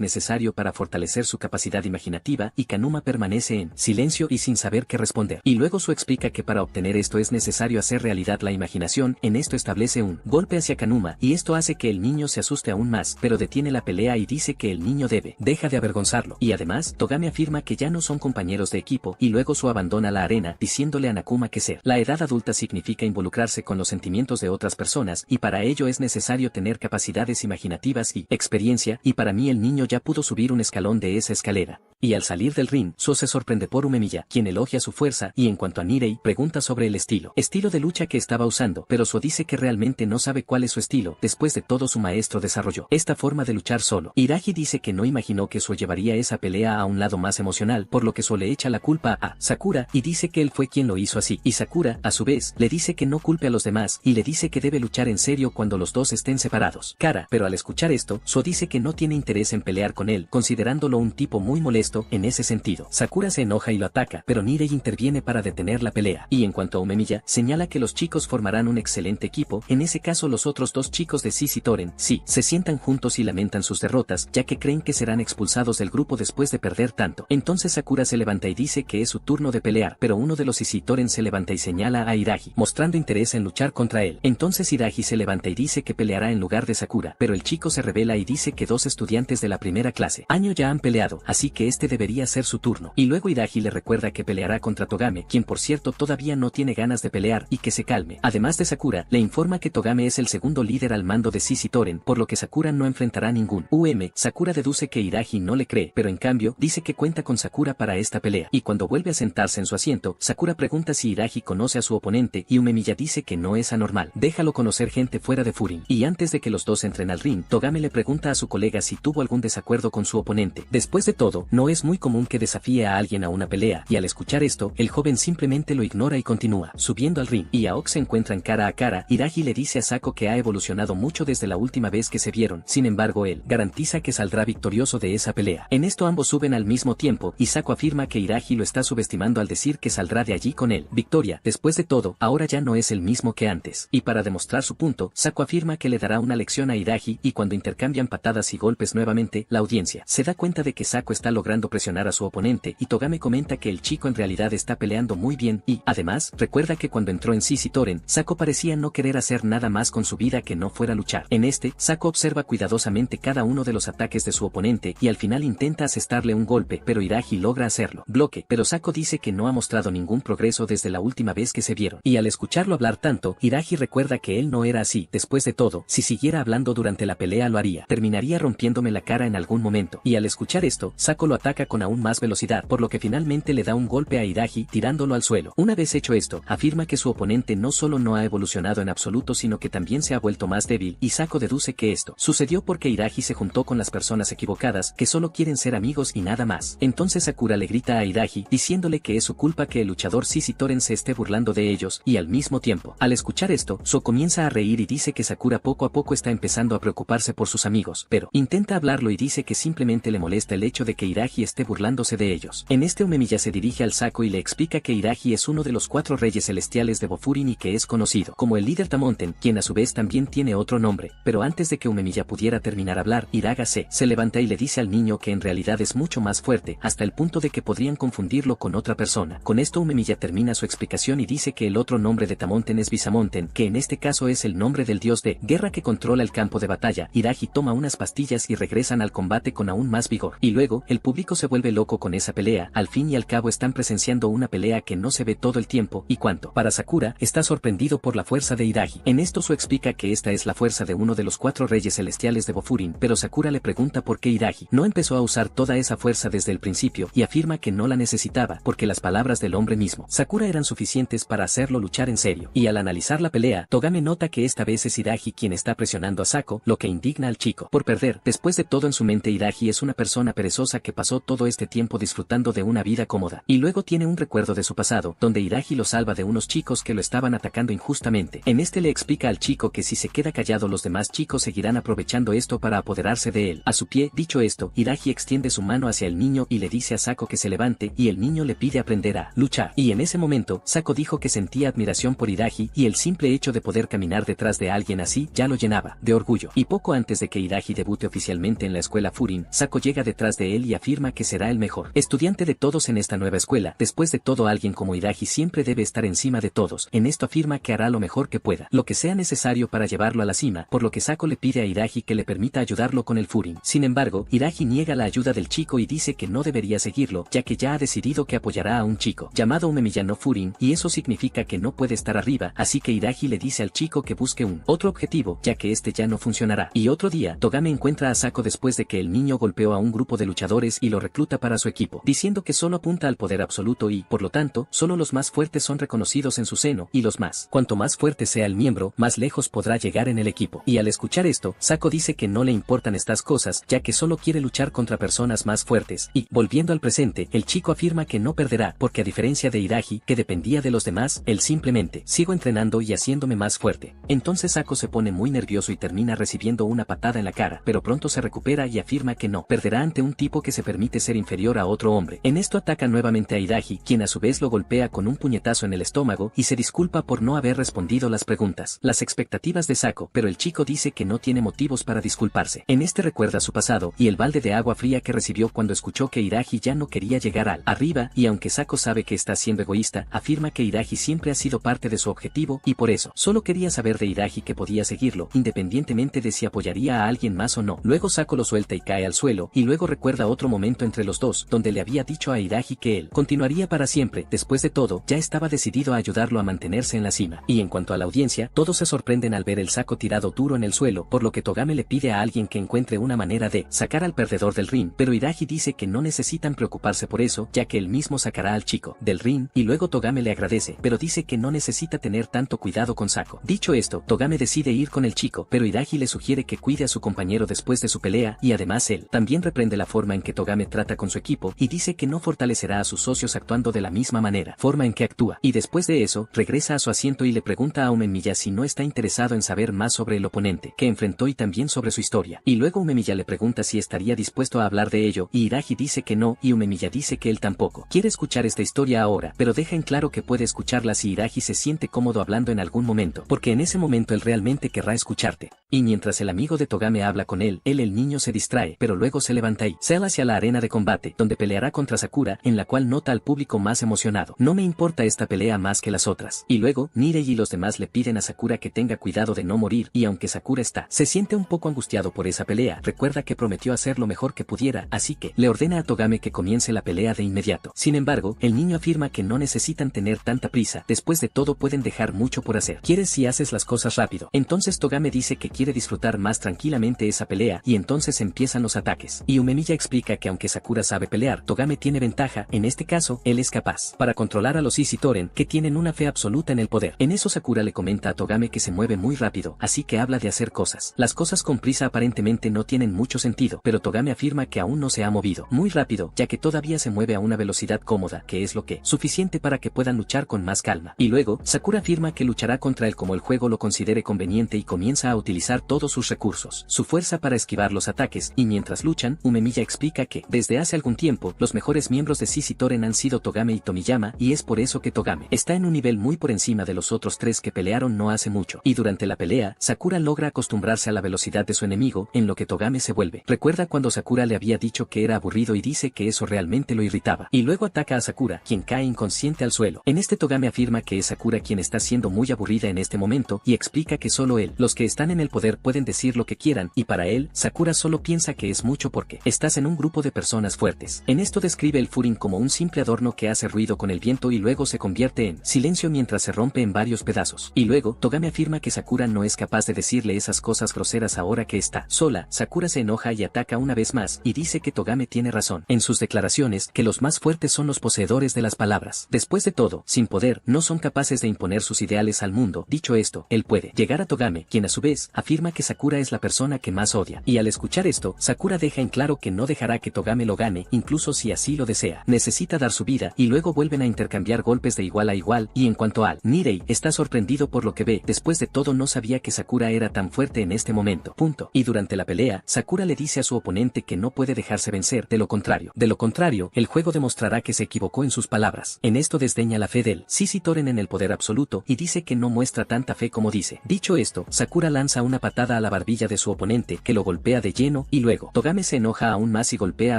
Speaker 2: necesario para fortalecer su capacidad imaginativa, y Kanuma permanece en silencio y sin saber qué responder. Y luego So explica que para obtener esto es necesario hacer realidad la imaginación. En esto establece un golpe hacia Kanuma, y esto hace que el niño se asuste aún más, pero detiene la pelea y dice que el niño deja de avergonzarlo. Y además, Togame afirma que ya no son compañeros de equipo, y luego So abandona la arena, diciéndole a Nakuma que ser la edad adulta significa involucrarse con los sentimientos de otras personas, y para ello es necesario tener capacidades imaginativas y experiencia, y para mí el niño ya pudo subir un escalón de esa escalera. Y al salir del ring, So se sorprende por Umemiya, quien elogia su fuerza, y en cuanto a Nirei, pregunta sobre el estilo de lucha que estaba usando, pero So dice que realmente no sabe cuál es su estilo. Después de todo, su maestro desarrolló esta forma de luchar solo. Hirai dice que no imaginó que So llevaría esa pelea a un lado más emocional, por lo que So le echa la culpa a Sakura, y dice que él fue quien lo hizo así. Y Sakura, a su vez, le dice que no culpe a los demás, y le dice que debe luchar en serio cuando los dos estén separados. Pero al escuchar esto, So dice que no tiene interés en pelear con él, considerándolo un tipo muy molesto en ese sentido. Sakura se enoja y lo ataca, pero Nirei interviene para detener la pelea. Y en cuanto a Umemiya, señala que los chicos formarán un excelente equipo. En ese caso, los otros dos chicos de CC Toren se sientan juntos y lamentan sus derrotas, ya que creen que serán expulsados del grupo después de perder tanto. Entonces Sakura se levanta y dice que es su turno de pelear, pero uno de los CC Toren se levanta y señala a Hirai, mostrando interés en luchar contra él. Entonces Hirai se levanta y dice que peleará en lugar de Sakura, pero el chico se revela y dice que dos estudiantes de la primera clase año ya han peleado, así que este debería ser su turno. Y luego Hirai le recuerda que peleará contra Togame, quien por cierto todavía no tiene ganas de pelear, y que se calme. Además de Sakura, le informa que Togame es el segundo líder al mando de CC Toren, por lo que Sakura no enfrentará ningún Sakura deduce que Hirai no le cree, pero en cambio, dice que cuenta con Sakura para esta pelea. Y cuando vuelve a sentarse en su asiento, Sakura pregunta si Hirai conoce a su oponente, y Umemiya dice que no es anormal. Déjalo conocer gente fuera de Furin. Y antes de que los dos entren al ring, Togame le pregunta a su colega si tuvo algún desacuerdo con su oponente. Después de todo, no es muy común que desafíe a alguien a una pelea, y al escuchar esto, el joven simplemente lo ignora y continúa subiendo al ring. Y Aok se encuentran cara a cara. Hirai le dice a Sako que ha evolucionado mucho desde la última vez que se vieron, sin embargo él garantiza que saldrá victorioso de esa pelea. En esto ambos suben al mismo tiempo, y Sako afirma que Hirai lo está subestimando al decir que saldrá de allí con él. Victoria, después de todo, ahora ya no es el mismo que antes. Y para demostrar su punto, Sako afirma que le dará una lección a Hirai, y cuando intercambian patadas y golpes nuevamente, la audiencia se da cuenta de que Sako está logrando presionar a su oponente, y Togame comenta que el chico en realidad está peleando muy bien, y, además, recuerda que cuando entró en CC Toren, Sako parecía no querer hacer nada más con su vida que no fuera luchar. En este, Sako observa cuidadosamente cada uno de los ataques de su oponente, y al final intenta asestarle un golpe, pero Hirai logra hacerlo. Bloque, pero Sako dice que no ha mostrado ningún progreso desde la última vez que se vieron. Y al escucharlo hablar tanto, Hirai recuerda que él no era así. Después de todo, si siguiera hablando durante la pelea lo haría. Terminaría rompiéndome la cara en algún momento. Y al escuchar esto, Sako lo ataca con aún más velocidad, por lo que finalmente le da un golpe a Hirai tirándolo al suelo. Una vez hecho esto, afirma que su oponente no solo no ha evolucionado en absoluto sino que también se ha vuelto más débil, y Sako deduce que esto sucedió porque Hirai se juntó con las personas equivocadas que solo quieren ser amigos y nada más. Entonces Sakura le grita a Hirai diciéndole que es su culpa que el luchador CC Toren se esté burlando de ellos, y al mismo tiempo, al escuchar esto, So comienza a reír y dice que Sakura poco a poco está empezando a preocuparse por sus amigos, pero intenta hablarlo y dice que simplemente le molesta el hecho de que Hirai esté burlándose de ellos. En este Umemiya se dirige al Sako y le explica que Hirai es uno de los 4 reyes celestiales de Bofurin y que es conocido como el líder Tamonten, quien a su vez también tiene otro nombre. Pero antes de que Umemiya pudiera terminar a hablar, Iraga se levanta y le dice al niño que en realidad es mucho más fuerte, hasta el punto de que podrían confundirlo con otra persona. Con esto Umemiya termina su explicación y dice que el otro nombre de Tamonten es Bisamonten, que en este caso es el nombre del dios de guerra que controla el campo de batalla. Hirai toma unas pastillas y regresan al combate con aún más vigor. Y luego, el público se vuelve loco con esa pelea. Al fin y al cabo están presenciando una pelea que no se ve todo el tiempo, y cuanto para Sakura, está sorprendido por la fuerza de Hirai. En esto Su explica que esta es la fuerza de uno de los 4 reyes celestiales de Bofurin, pero Sakura le pregunta por qué Hirai no empezó a usar toda esa fuerza desde el principio, y afirma que no la necesitaba, porque las palabras del hombre mismo, Sakura, eran suficientes para hacerlo luchar en serio. Y al analizar la pelea, Togame nota que esta vez es Hirai quien está presionando a Sako, lo que indigna al chico por perder. Después de todo, en su mente Hirai es una persona perezosa que pasó pasó todo este tiempo disfrutando de una vida cómoda. Y luego tiene un recuerdo de su pasado, donde Hidaji lo salva de unos chicos que lo estaban atacando injustamente. En este le explica al chico que si se queda callado los demás chicos seguirán aprovechando esto para apoderarse de él. A su pie, dicho esto, Hidaji extiende su mano hacia el niño y le dice a Sako que se levante, y el niño le pide aprender a luchar. Y en ese momento, Sako dijo que sentía admiración por Hidaji, y el simple hecho de poder caminar detrás de alguien así ya lo llenaba de orgullo. Y poco antes de que Hidaji debute oficialmente en la escuela Furin, Sako llega detrás de él y afirma que será el mejor estudiante de todos en esta nueva escuela. Después de todo, alguien como Hidaji siempre debe estar encima de todos. En esto afirma que hará lo mejor que pueda, lo que sea necesario para llevarlo a la cima, por lo que Sako le pide a Hidaji que le permita ayudarlo con el Furin. Sin embargo, Hidaji niega la ayuda del chico y dice que no debería seguirlo, ya que ya ha decidido que apoyará a un chico llamado Umemiya no Furin, y eso significa que no puede estar arriba, así que Hidaji le dice al chico que busque un otro objetivo, ya que este ya no funcionará. Y otro día, Togame encuentra a Sako después de que el niño golpeó a un grupo de luchadores y lo recluta para su equipo, diciendo que solo apunta al poder absoluto y, por lo tanto, solo los más fuertes son reconocidos en su seno, y los más. Cuanto más fuerte sea el miembro, más lejos podrá llegar en el equipo. Y al escuchar esto, Sako dice que no le importan estas cosas, ya que solo quiere luchar contra personas más fuertes. Y, volviendo al presente, el chico afirma que no perderá, porque a diferencia de Hidaji, que dependía de los demás, él simplemente, sigo entrenando y haciéndome más fuerte. Entonces Sako se pone muy nervioso y termina recibiendo una patada en la cara, pero pronto se recupera y afirma que no perderá ante un tipo que se permite ser inferior a otro hombre. En esto ataca nuevamente a Hidaji, quien a su vez lo golpea con un puñetazo en el estómago y se disculpa por no haber respondido las preguntas. Las expectativas de Sako, pero el chico dice que no tiene motivos para disculparse. En este recuerda su pasado y el balde de agua fría que recibió cuando escuchó que Hidaji ya no quería llegar al arriba, y aunque Sako sabe que está siendo egoísta, afirma que Hidaji siempre ha sido parte de su objetivo y por eso solo quería saber de Hidaji que podía seguirlo, independientemente de si apoyaría a alguien más o no. Luego Sako lo suelta y cae al suelo, y luego recuerda otro momento entre los dos, donde le había dicho a Hidaji que él continuaría para siempre. Después de todo, ya estaba decidido a ayudarlo a mantenerse en la cima. Y en cuanto a la audiencia, todos se sorprenden al ver el Sako tirado duro en el suelo, por lo que Togame le pide a alguien que encuentre una manera de sacar al perdedor del ring, pero Hidaji dice que no necesitan preocuparse por eso, ya que él mismo sacará al chico del ring, y luego Togame le agradece, pero dice que no necesita tener tanto cuidado con Sako. Dicho esto, Togame decide ir con el chico, pero Hidaji le sugiere que cuide a su compañero después de su pelea, y además él también reprende la forma en que Togame trata con su equipo, y dice que no fortalecerá a sus socios actuando de la misma manera, forma en que actúa. Y después de eso, regresa a su asiento y le pregunta a Umemiya si no está interesado en saber más sobre el oponente que enfrentó y también sobre su historia. Y luego Umemiya le pregunta si estaría dispuesto a hablar de ello, y Hidaji dice que no, y Umemiya dice que él tampoco quiere escuchar esta historia ahora, pero deja en claro que puede escucharla si Hidaji se siente cómodo hablando en algún momento, porque en ese momento él realmente querrá escucharte. Y mientras el amigo de Togame habla con él, el niño se distrae, pero luego se levanta y sale hacia la arena de combate, donde peleará contra Sakura, en la cual nota al público más emocionado. No me importa esta pelea más que las otras. Y luego, Nirei y los demás le piden a Sakura que tenga cuidado de no morir, y aunque Sakura se siente un poco angustiado por esa pelea, recuerda que prometió hacer lo mejor que pudiera, así que le ordena a Togame que comience la pelea de inmediato. Sin embargo, el niño afirma que no necesitan tener tanta prisa, después de todo pueden dejar mucho por hacer. ¿Quieres si haces las cosas rápido? Entonces Togame dice que quiere disfrutar más tranquilamente esa pelea, y entonces empiezan los ataques. Y Umemiya explica que aunque Sakura sabe pelear, Togame tiene ventaja, en este caso, él es capaz para controlar a los Easy Toren, que tienen una fe absoluta en el poder. En eso Sakura le comenta a Togame que se mueve muy rápido, así que habla de hacer cosas. Las cosas con prisa aparentemente no tienen mucho sentido, pero Togame afirma que aún no se ha movido muy rápido, ya que todavía se mueve a una velocidad cómoda, que es lo que suficiente para que puedan luchar con más calma. Y luego, Sakura afirma que luchará contra él como el juego lo considere conveniente y comienza a utilizar todos sus recursos, su fuerza para esquivar los ataques, y mientras luchan, Umemiya explica que, desde hace algún tiempo, los mejores miembros de Sissy Toren han sido Togame y Tomiyama, y es por eso que Togame está en un nivel muy por encima de los otros tres que pelearon no hace mucho. Y durante la pelea, Sakura logra acostumbrarse a la velocidad de su enemigo, en lo que Togame se vuelve. Recuerda cuando Sakura le había dicho que era aburrido y dice que eso realmente lo irritaba. Y luego ataca a Sakura, quien cae inconsciente al suelo. En este Togame afirma que es Sakura quien está siendo muy aburrida en este momento, y explica que solo él, los que están en el poder pueden decir lo que quieran, y para él, Sakura solo piensa que es mucho porque estás en un grupo de personas fuertes. En esto describe el Furin como un simple adorno que hace ruido con el viento y luego se convierte en silencio mientras se rompe en varios pedazos. Y luego, Togame afirma que Sakura no es capaz de decirle esas cosas groseras ahora que está sola. Sakura se enoja y ataca una vez más, y dice que Togame tiene razón en sus declaraciones, que los más fuertes son los poseedores de las palabras. Después de todo, sin poder, no son capaces de imponer sus ideales al mundo. Dicho esto, él puede llegar a Togame, quien a su vez afirma afirma que Sakura es la persona que más odia. Y al escuchar esto, Sakura deja en claro que no dejará que Togame lo gane, incluso si así lo desea. Necesita dar su vida, y luego vuelven a intercambiar golpes de igual a igual. Y en cuanto al Nirei, está sorprendido por lo que ve. Después de todo, no sabía que Sakura era tan fuerte en este momento. Y durante la pelea, Sakura le dice a su oponente que no puede dejarse vencer, de lo contrario, el juego demostrará que se equivocó en sus palabras. En esto desdeña la fe del CC Toren en el poder absoluto y dice que no muestra tanta fe como dice. Dicho esto, Sakura lanza una patada a la barbilla de su oponente, que lo golpea de lleno, y luego, Togame se enoja aún más y golpea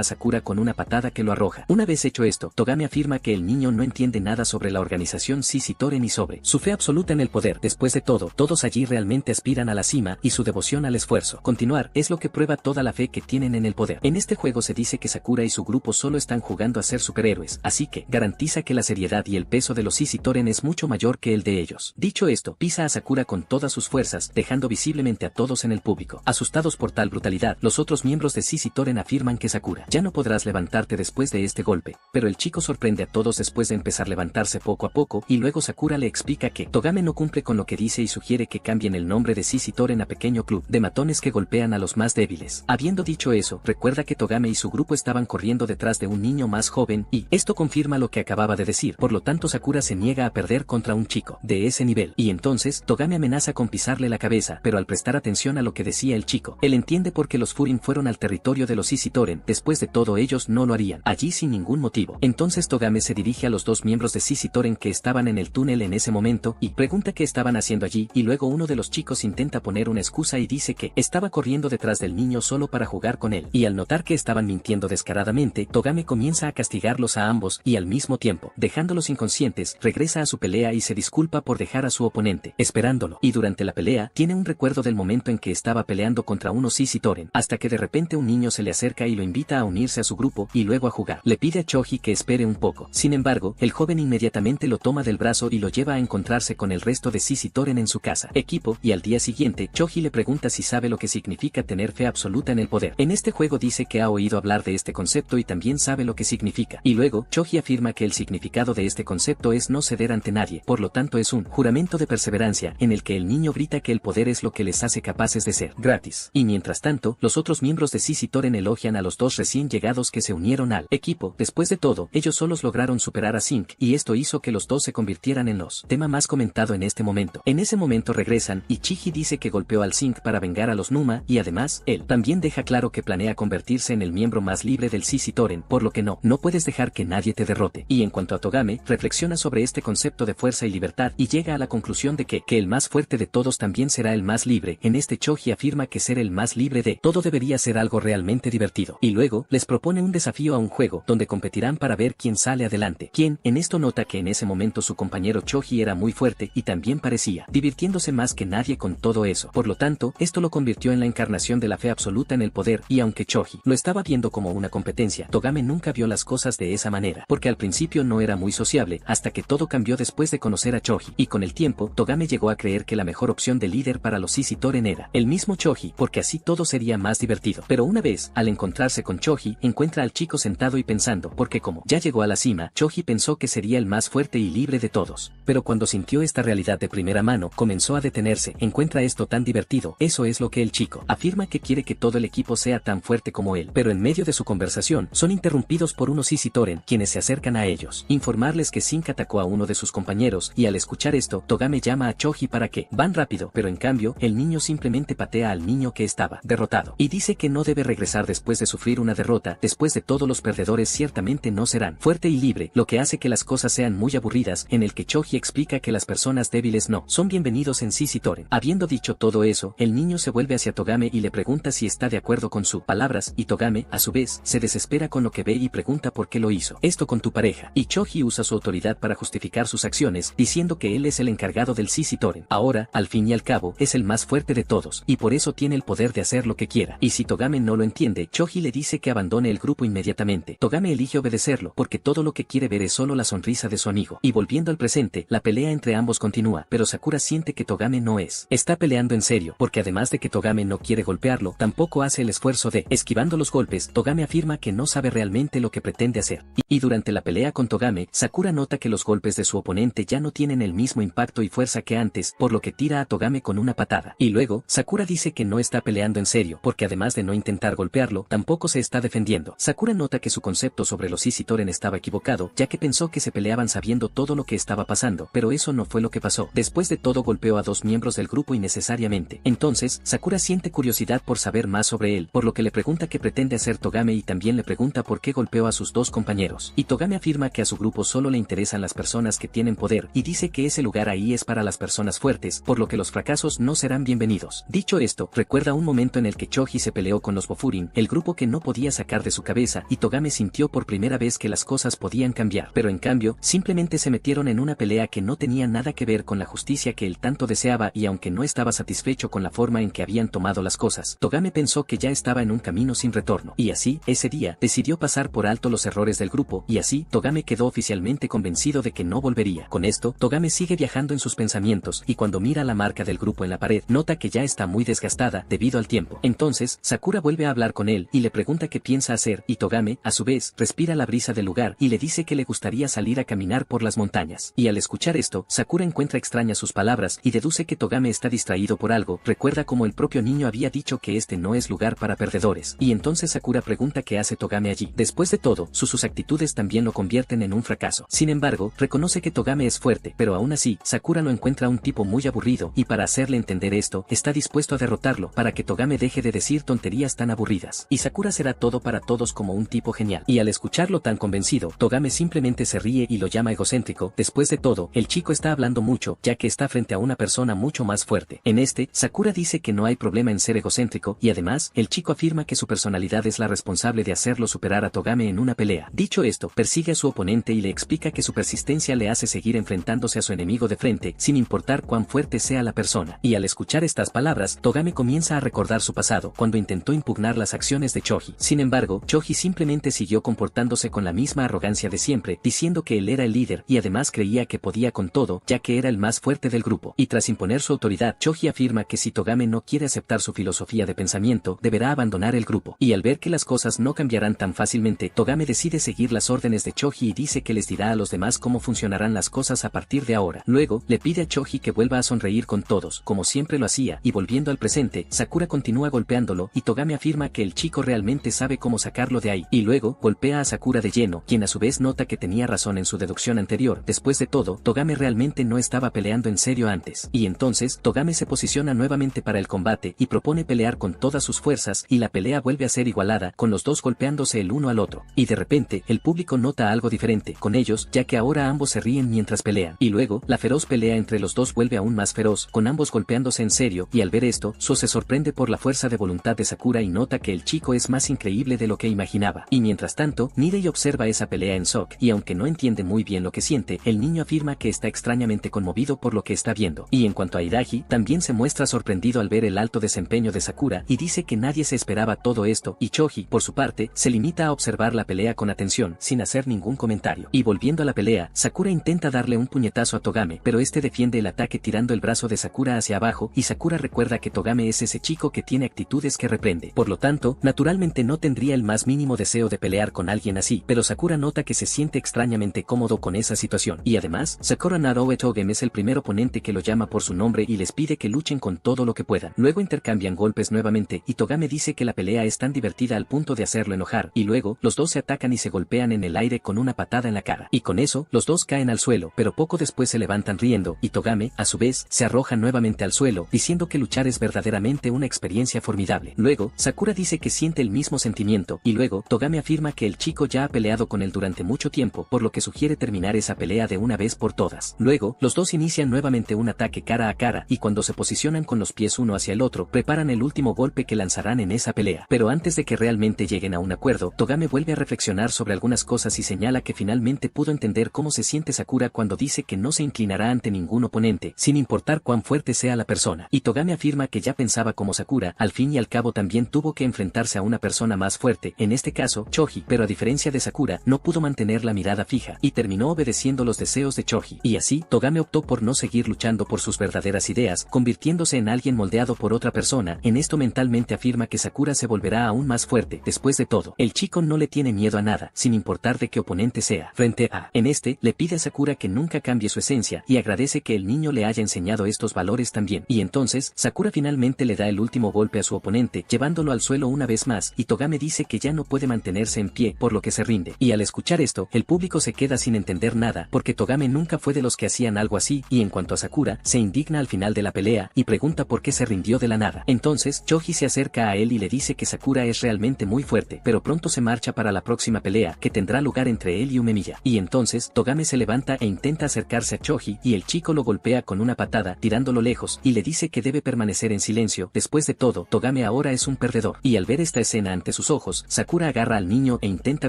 Speaker 2: a Sakura con una patada que lo arroja. Una vez hecho esto, Togame afirma que el niño no entiende nada sobre la organización CC Toren y sobre su fe absoluta en el poder. Después de todo, todos allí realmente aspiran a la cima y su devoción al esfuerzo. Continuar es lo que prueba toda la fe que tienen en el poder. En este juego se dice que Sakura y su grupo solo están jugando a ser superhéroes, así que garantiza que la seriedad y el peso de los CC Toren es mucho mayor que el de ellos. Dicho esto, pisa a Sakura con todas sus fuerzas, dejando visiblemente a todos en el público. Asustados por tal brutalidad, los otros miembros de CC Toren afirman que Sakura, ya no podrás levantarte después de este golpe, pero el chico sorprende a todos después de empezar a levantarse poco a poco, y luego Sakura le explica que Togame no cumple con lo que dice y sugiere que cambien el nombre de CC Toren a Pequeño Club de Matones que golpean a los más débiles. Habiendo dicho eso, recuerda que Togame y su grupo estaban corriendo detrás de un niño más joven, y esto confirma lo que acababa de decir. Por lo tanto, Sakura se niega a perder contra un chico de ese nivel, y entonces Togame amenaza con pisarle la cabeza, pero al prestar atención a lo que decía el chico, él entiende por qué los Furin fueron al territorio de los CC Toren. Después de todo, ellos no lo harían allí sin ningún motivo. Entonces Togame se dirige a los dos miembros de CC Toren que estaban en el túnel en ese momento, y pregunta qué estaban haciendo allí, y luego uno de los chicos intenta poner una excusa y dice que estaba corriendo detrás del niño solo para jugar con él, y al notar que estaban mintiendo descaradamente, Togame comienza a castigarlos a ambos, y al mismo tiempo, dejándolos inconscientes, regresa a su pelea y se disculpa por dejar a su oponente esperándolo. Y durante la pelea, tiene un recuerdo del momento en que estaba peleando contra unos CC Toren, hasta que de repente un niño se le acerca y lo invita a unirse a su grupo, y luego a jugar. Le pide a Choji que espere un poco. Sin embargo, el joven inmediatamente lo toma del brazo y lo lleva a encontrarse con el resto de CC Toren en su casa, equipo, y al día siguiente, Choji le pregunta si sabe lo que significa tener fe absoluta en el poder. En este juego dice que ha oído hablar de este concepto y también sabe lo que significa. Y luego, Choji afirma que el significado de este concepto es no ceder ante nadie, por lo tanto es un juramento de perseverancia, en el que el niño grita que el poder es lo que les hace capaces de ser gratis. Y mientras tanto, los otros miembros de CC Toren elogian a los dos recién llegados que se unieron al equipo. Después de todo, ellos solos lograron superar a Zinc, y esto hizo que los dos se convirtieran en los tema más comentado en este momento. En ese momento regresan, y Chiji dice que golpeó al Zinc para vengar a los Numa, y además, él también deja claro que planea convertirse en el miembro más libre del CC Toren, por lo que no puedes dejar que nadie te derrote. Y en cuanto a Togame, reflexiona sobre este concepto de fuerza y libertad, y llega a la conclusión de que el más fuerte de todos también será el más libre. En este Choji afirma que ser el más libre de todo debería ser algo realmente divertido. Y luego, les propone un desafío a un juego, donde competirán para ver quién sale adelante. Quien, en esto nota que en ese momento su compañero Choji era muy fuerte y también parecía divirtiéndose más que nadie con todo eso. Por lo tanto, esto lo convirtió en la encarnación de la fe absoluta en el poder, y aunque Choji lo estaba viendo como una competencia, Togame nunca vio las cosas de esa manera, porque al principio no era muy sociable, hasta que todo cambió después de conocer a Choji, y con el tiempo, Togame llegó a creer que la mejor opción de líder para los CC Toren era el mismo Choji, porque así todo sería más divertido. Pero una vez, al encontrarse con Choji, encuentra al chico sentado y pensando, porque como ya llegó a la cima, Choji pensó que sería el más fuerte y libre de todos. Pero cuando sintió esta realidad de primera mano, comenzó a detenerse. Encuentra esto tan divertido. Eso es lo que el chico afirma, que quiere que todo el equipo sea tan fuerte como él. Pero en medio de su conversación, son interrumpidos por unos CC Toren, quienes se acercan a ellos. Informarles que Zinc atacó a uno de sus compañeros, y al escuchar esto, Togame llama a Choji para que van rápido, pero en cambio, el niño simplemente patea al niño que estaba derrotado, y dice que no debe regresar después de sufrir una derrota. Después de todo, los perdedores ciertamente no serán fuerte y libre, lo que hace que las cosas sean muy aburridas, en el que Choji explica que las personas débiles no son bienvenidos en CC Toren. Habiendo dicho todo eso, el niño se vuelve hacia Togame y le pregunta si está de acuerdo con sus palabras, y Togame, a su vez, se desespera con lo que ve y pregunta por qué lo hizo esto con tu pareja, y Choji usa su autoridad para justificar sus acciones, diciendo que él es el encargado del CC Toren. Ahora, al fin y al cabo, es el más fuerte de todos, y por eso tiene el poder de hacer lo que quiera. Y si Togame no lo entiende, Choji le dice que abandone el grupo inmediatamente. Togame elige obedecerlo, porque todo lo que quiere ver es solo la sonrisa de su amigo. Y volviendo al presente, la pelea entre ambos continúa, pero Sakura siente que Togame no está peleando en serio, porque además de que Togame no quiere golpearlo, tampoco hace el esfuerzo de esquivando los golpes. Togame afirma que no sabe realmente lo que pretende hacer. Y durante la pelea con Togame, Sakura nota que los golpes de su oponente ya no tienen el mismo impacto y fuerza que antes, por lo que tira a Togame con una patada. Y luego, Sakura dice que no está peleando en serio, porque además de no intentar golpearlo, tampoco se está defendiendo. Sakura nota que su concepto sobre los Easy Toren estaba equivocado, ya que pensó que se peleaban sabiendo todo lo que estaba pasando, pero eso no fue lo que pasó. Después de todo golpeó a dos miembros del grupo innecesariamente. Entonces, Sakura siente curiosidad por saber más sobre él, por lo que le pregunta qué pretende hacer Togame y también le pregunta por qué golpeó a sus dos compañeros. Y Togame afirma que a su grupo solo le interesan las personas que tienen poder, y dice que ese lugar ahí es para las personas fuertes, por lo que los fracasos no serán bienvenidos. Dicho esto, recuerda un momento en el que Choji se peleó con los Bofurin, el grupo que no podía sacar de su cabeza, y Togame sintió por primera vez que las cosas podían cambiar, pero en cambio, simplemente se metieron en una pelea que no tenía nada que ver con la justicia que él tanto deseaba, y aunque no estaba satisfecho con la forma en que habían tomado las cosas, Togame pensó que ya estaba en un camino sin retorno, y así, ese día, decidió pasar por alto los errores del grupo, y así, Togame quedó oficialmente convencido de que no volvería. Con esto, Togame sigue viajando en sus pensamientos, y cuando mira la marca del grupo en la pared, nota que ya está muy desgastada, debido al tiempo. Entonces, Sakura vuelve a hablar con él, y le pregunta qué piensa hacer, y Togame, a su vez, respira la brisa del lugar, y le dice que le gustaría salir a caminar por las montañas. Y al escuchar esto, Sakura encuentra extrañas sus palabras, y deduce que Togame está distraído por algo. Recuerda como el propio niño había dicho que este no es lugar para perdedores, y entonces Sakura pregunta qué hace Togame allí. Después de todo, sus actitudes también lo convierten en un fracaso. Sin embargo, reconoce que Togame es fuerte, pero aún así, Sakura lo encuentra un tipo muy aburrido, y para hacerle entender esto, está dispuesto a derrotarlo, para que Togame deje de decir tonterías tan aburridas. Y Sakura será todo para todos como un tipo genial. Y al escucharlo tan convencido, Togame simplemente se ríe y lo llama egocéntrico. Después de todo, el chico está hablando mucho, ya que está frente a una persona mucho más fuerte. En este, Sakura dice que no hay problema en ser egocéntrico, y además, el chico afirma que su personalidad es la responsable de hacerlo superar a Togame en una pelea. Dicho esto, persigue a su oponente y le explica que su persistencia le hace seguir enfrentándose a su enemigo de frente, sin importar cuán fuerte sea la persona. Y al escuchar estas palabras, Togame comienza a recordar su pasado, cuando intentó impugnar las acciones de Choji. Sin embargo, Choji simplemente siguió comportándose con la misma arrogancia de siempre, diciendo que él era el líder, y además creía que podía con todo, ya que era el más fuerte del grupo. Y tras imponer su autoridad, Choji afirma que si Togame no quiere aceptar su filosofía de pensamiento, deberá abandonar el grupo. Y al ver que las cosas no cambiarán tan fácilmente, Togame decide seguir las órdenes de Choji y dice que les dirá a los demás cómo funcionarán las cosas a partir de ahora. Luego, le pide a Choji que vuelva a sonreír con todos, como siempre lo hacía, y volviendo al presente, Sakura continúa golpeándolo, y Togame afirma que el chico realmente sabe cómo sacarlo de ahí, y luego, golpea a Sakura de lleno, quien a su vez nota que tenía razón en su deducción anterior. Después de todo, Togame realmente no estaba peleando en serio antes, y entonces, Togame se posiciona nuevamente para el combate, y propone pelear con todas sus fuerzas, y la pelea vuelve a ser igualada, con los dos golpeándose el uno al otro, y de repente, el público nota algo diferente con ellos, ya que ahora ambos se ríen mientras pelean, y luego, la feroz pelea entre los dos vuelve aún más feroz, con ambos golpeándose en serio, y al ver esto, So se sorprende por la fuerza de voluntad de Sakura y nota que el chico es más increíble de lo que imaginaba. Y mientras tanto, Nirei observa esa pelea en Sok, y aunque no entiende muy bien lo que siente, el niño afirma que está extrañamente conmovido por lo que está viendo. Y en cuanto a Hidaji, también se muestra sorprendido al ver el alto desempeño de Sakura, y dice que nadie se esperaba todo esto, y Choji, por su parte, se limita a observar la pelea con atención, sin hacer ningún comentario. Y volviendo a la pelea, Sakura intenta darle un puñetazo a Togame, pero este defiende el ataque tirando el brazo de Sakura hacia abajo, y Sakura recuerda que Togame es ese chico que tiene actitudes que reprende. Por lo tanto, naturalmente no tendría el más mínimo deseo de pelear con alguien así, pero Sakura nota que se siente extrañamente cómodo con esa situación. Y además, Sakura Naoe Togame es el primer oponente que lo llama por su nombre y les pide que luchen con todo lo que puedan. Luego intercambian golpes nuevamente, y Togame dice que la pelea es tan divertida al punto de hacerlo enojar, y luego, los dos se atacan y se golpean en el aire con una patada en la cara. Y con eso, los dos caen al suelo, pero poco después se levantan riendo, y Togame, a su vez, se arroja nuevamente al suelo, diciendo que luchar es verdaderamente una experiencia formidable. Luego, Sakura dice que siente el mismo sentimiento, y luego, Togame afirma que el chico ya ha peleado con él durante mucho tiempo, por lo que sugiere terminar esa pelea de una vez por todas. Luego, los dos inician nuevamente un ataque cara a cara, y cuando se posicionan con los pies uno hacia el otro, preparan el último golpe que lanzarán en esa pelea. Pero antes de que realmente lleguen a un acuerdo, Togame vuelve a reflexionar sobre algunas cosas y señala que finalmente pudo entender cómo se siente Sakura cuando dice que no se inclinará ante ningún oponente, sin importar cuán fuerte sea la persona. Y Togame afirma que ya pensaba como Sakura, al fin y al cabo también tuvo que enfrentarse a una persona más fuerte, en este caso, Choji, pero a diferencia de Sakura, no pudo mantener la mirada fija, y terminó obedeciendo los deseos de Choji. Y así, Togame optó por no seguir luchando por sus verdaderas ideas, convirtiéndose en alguien moldeado por otra persona. En esto mentalmente afirma que Sakura se volverá aún más fuerte. Después de todo, el chico no le tiene miedo a nada, sin importar de qué oponente sea. Frente a, en este, le pide a Sakura que nunca cambie su esencia, y agradece que el niño le haya enseñado estos valores también. Y entonces, Sakura finalmente le da el último golpe a su oponente, llevándolo al suelo una vez más, y Togame dice que ya no puede mantenerse en pie, por lo que se rinde. Y al escuchar esto, el público se queda sin entender nada, porque Togame nunca fue de los que hacían algo así, y en cuanto a Sakura, se indigna al final de la pelea, y pregunta por qué se rindió de la nada. Entonces, Choji se acerca a él y le dice que Sakura es realmente muy fuerte, pero pronto se marcha para la próxima pelea, que tendrá lugar entre él y Umemiya. Y entonces, Togame se levanta e intenta acercarse a Choji, y el chico lo golpea con una patada, tirándolo lejos, y le dice que debe permanecer en silencio. Después de todo, Togame ahora es un perdedor. Y al ver esta escena ante sus ojos, Sakura agarra al niño e intenta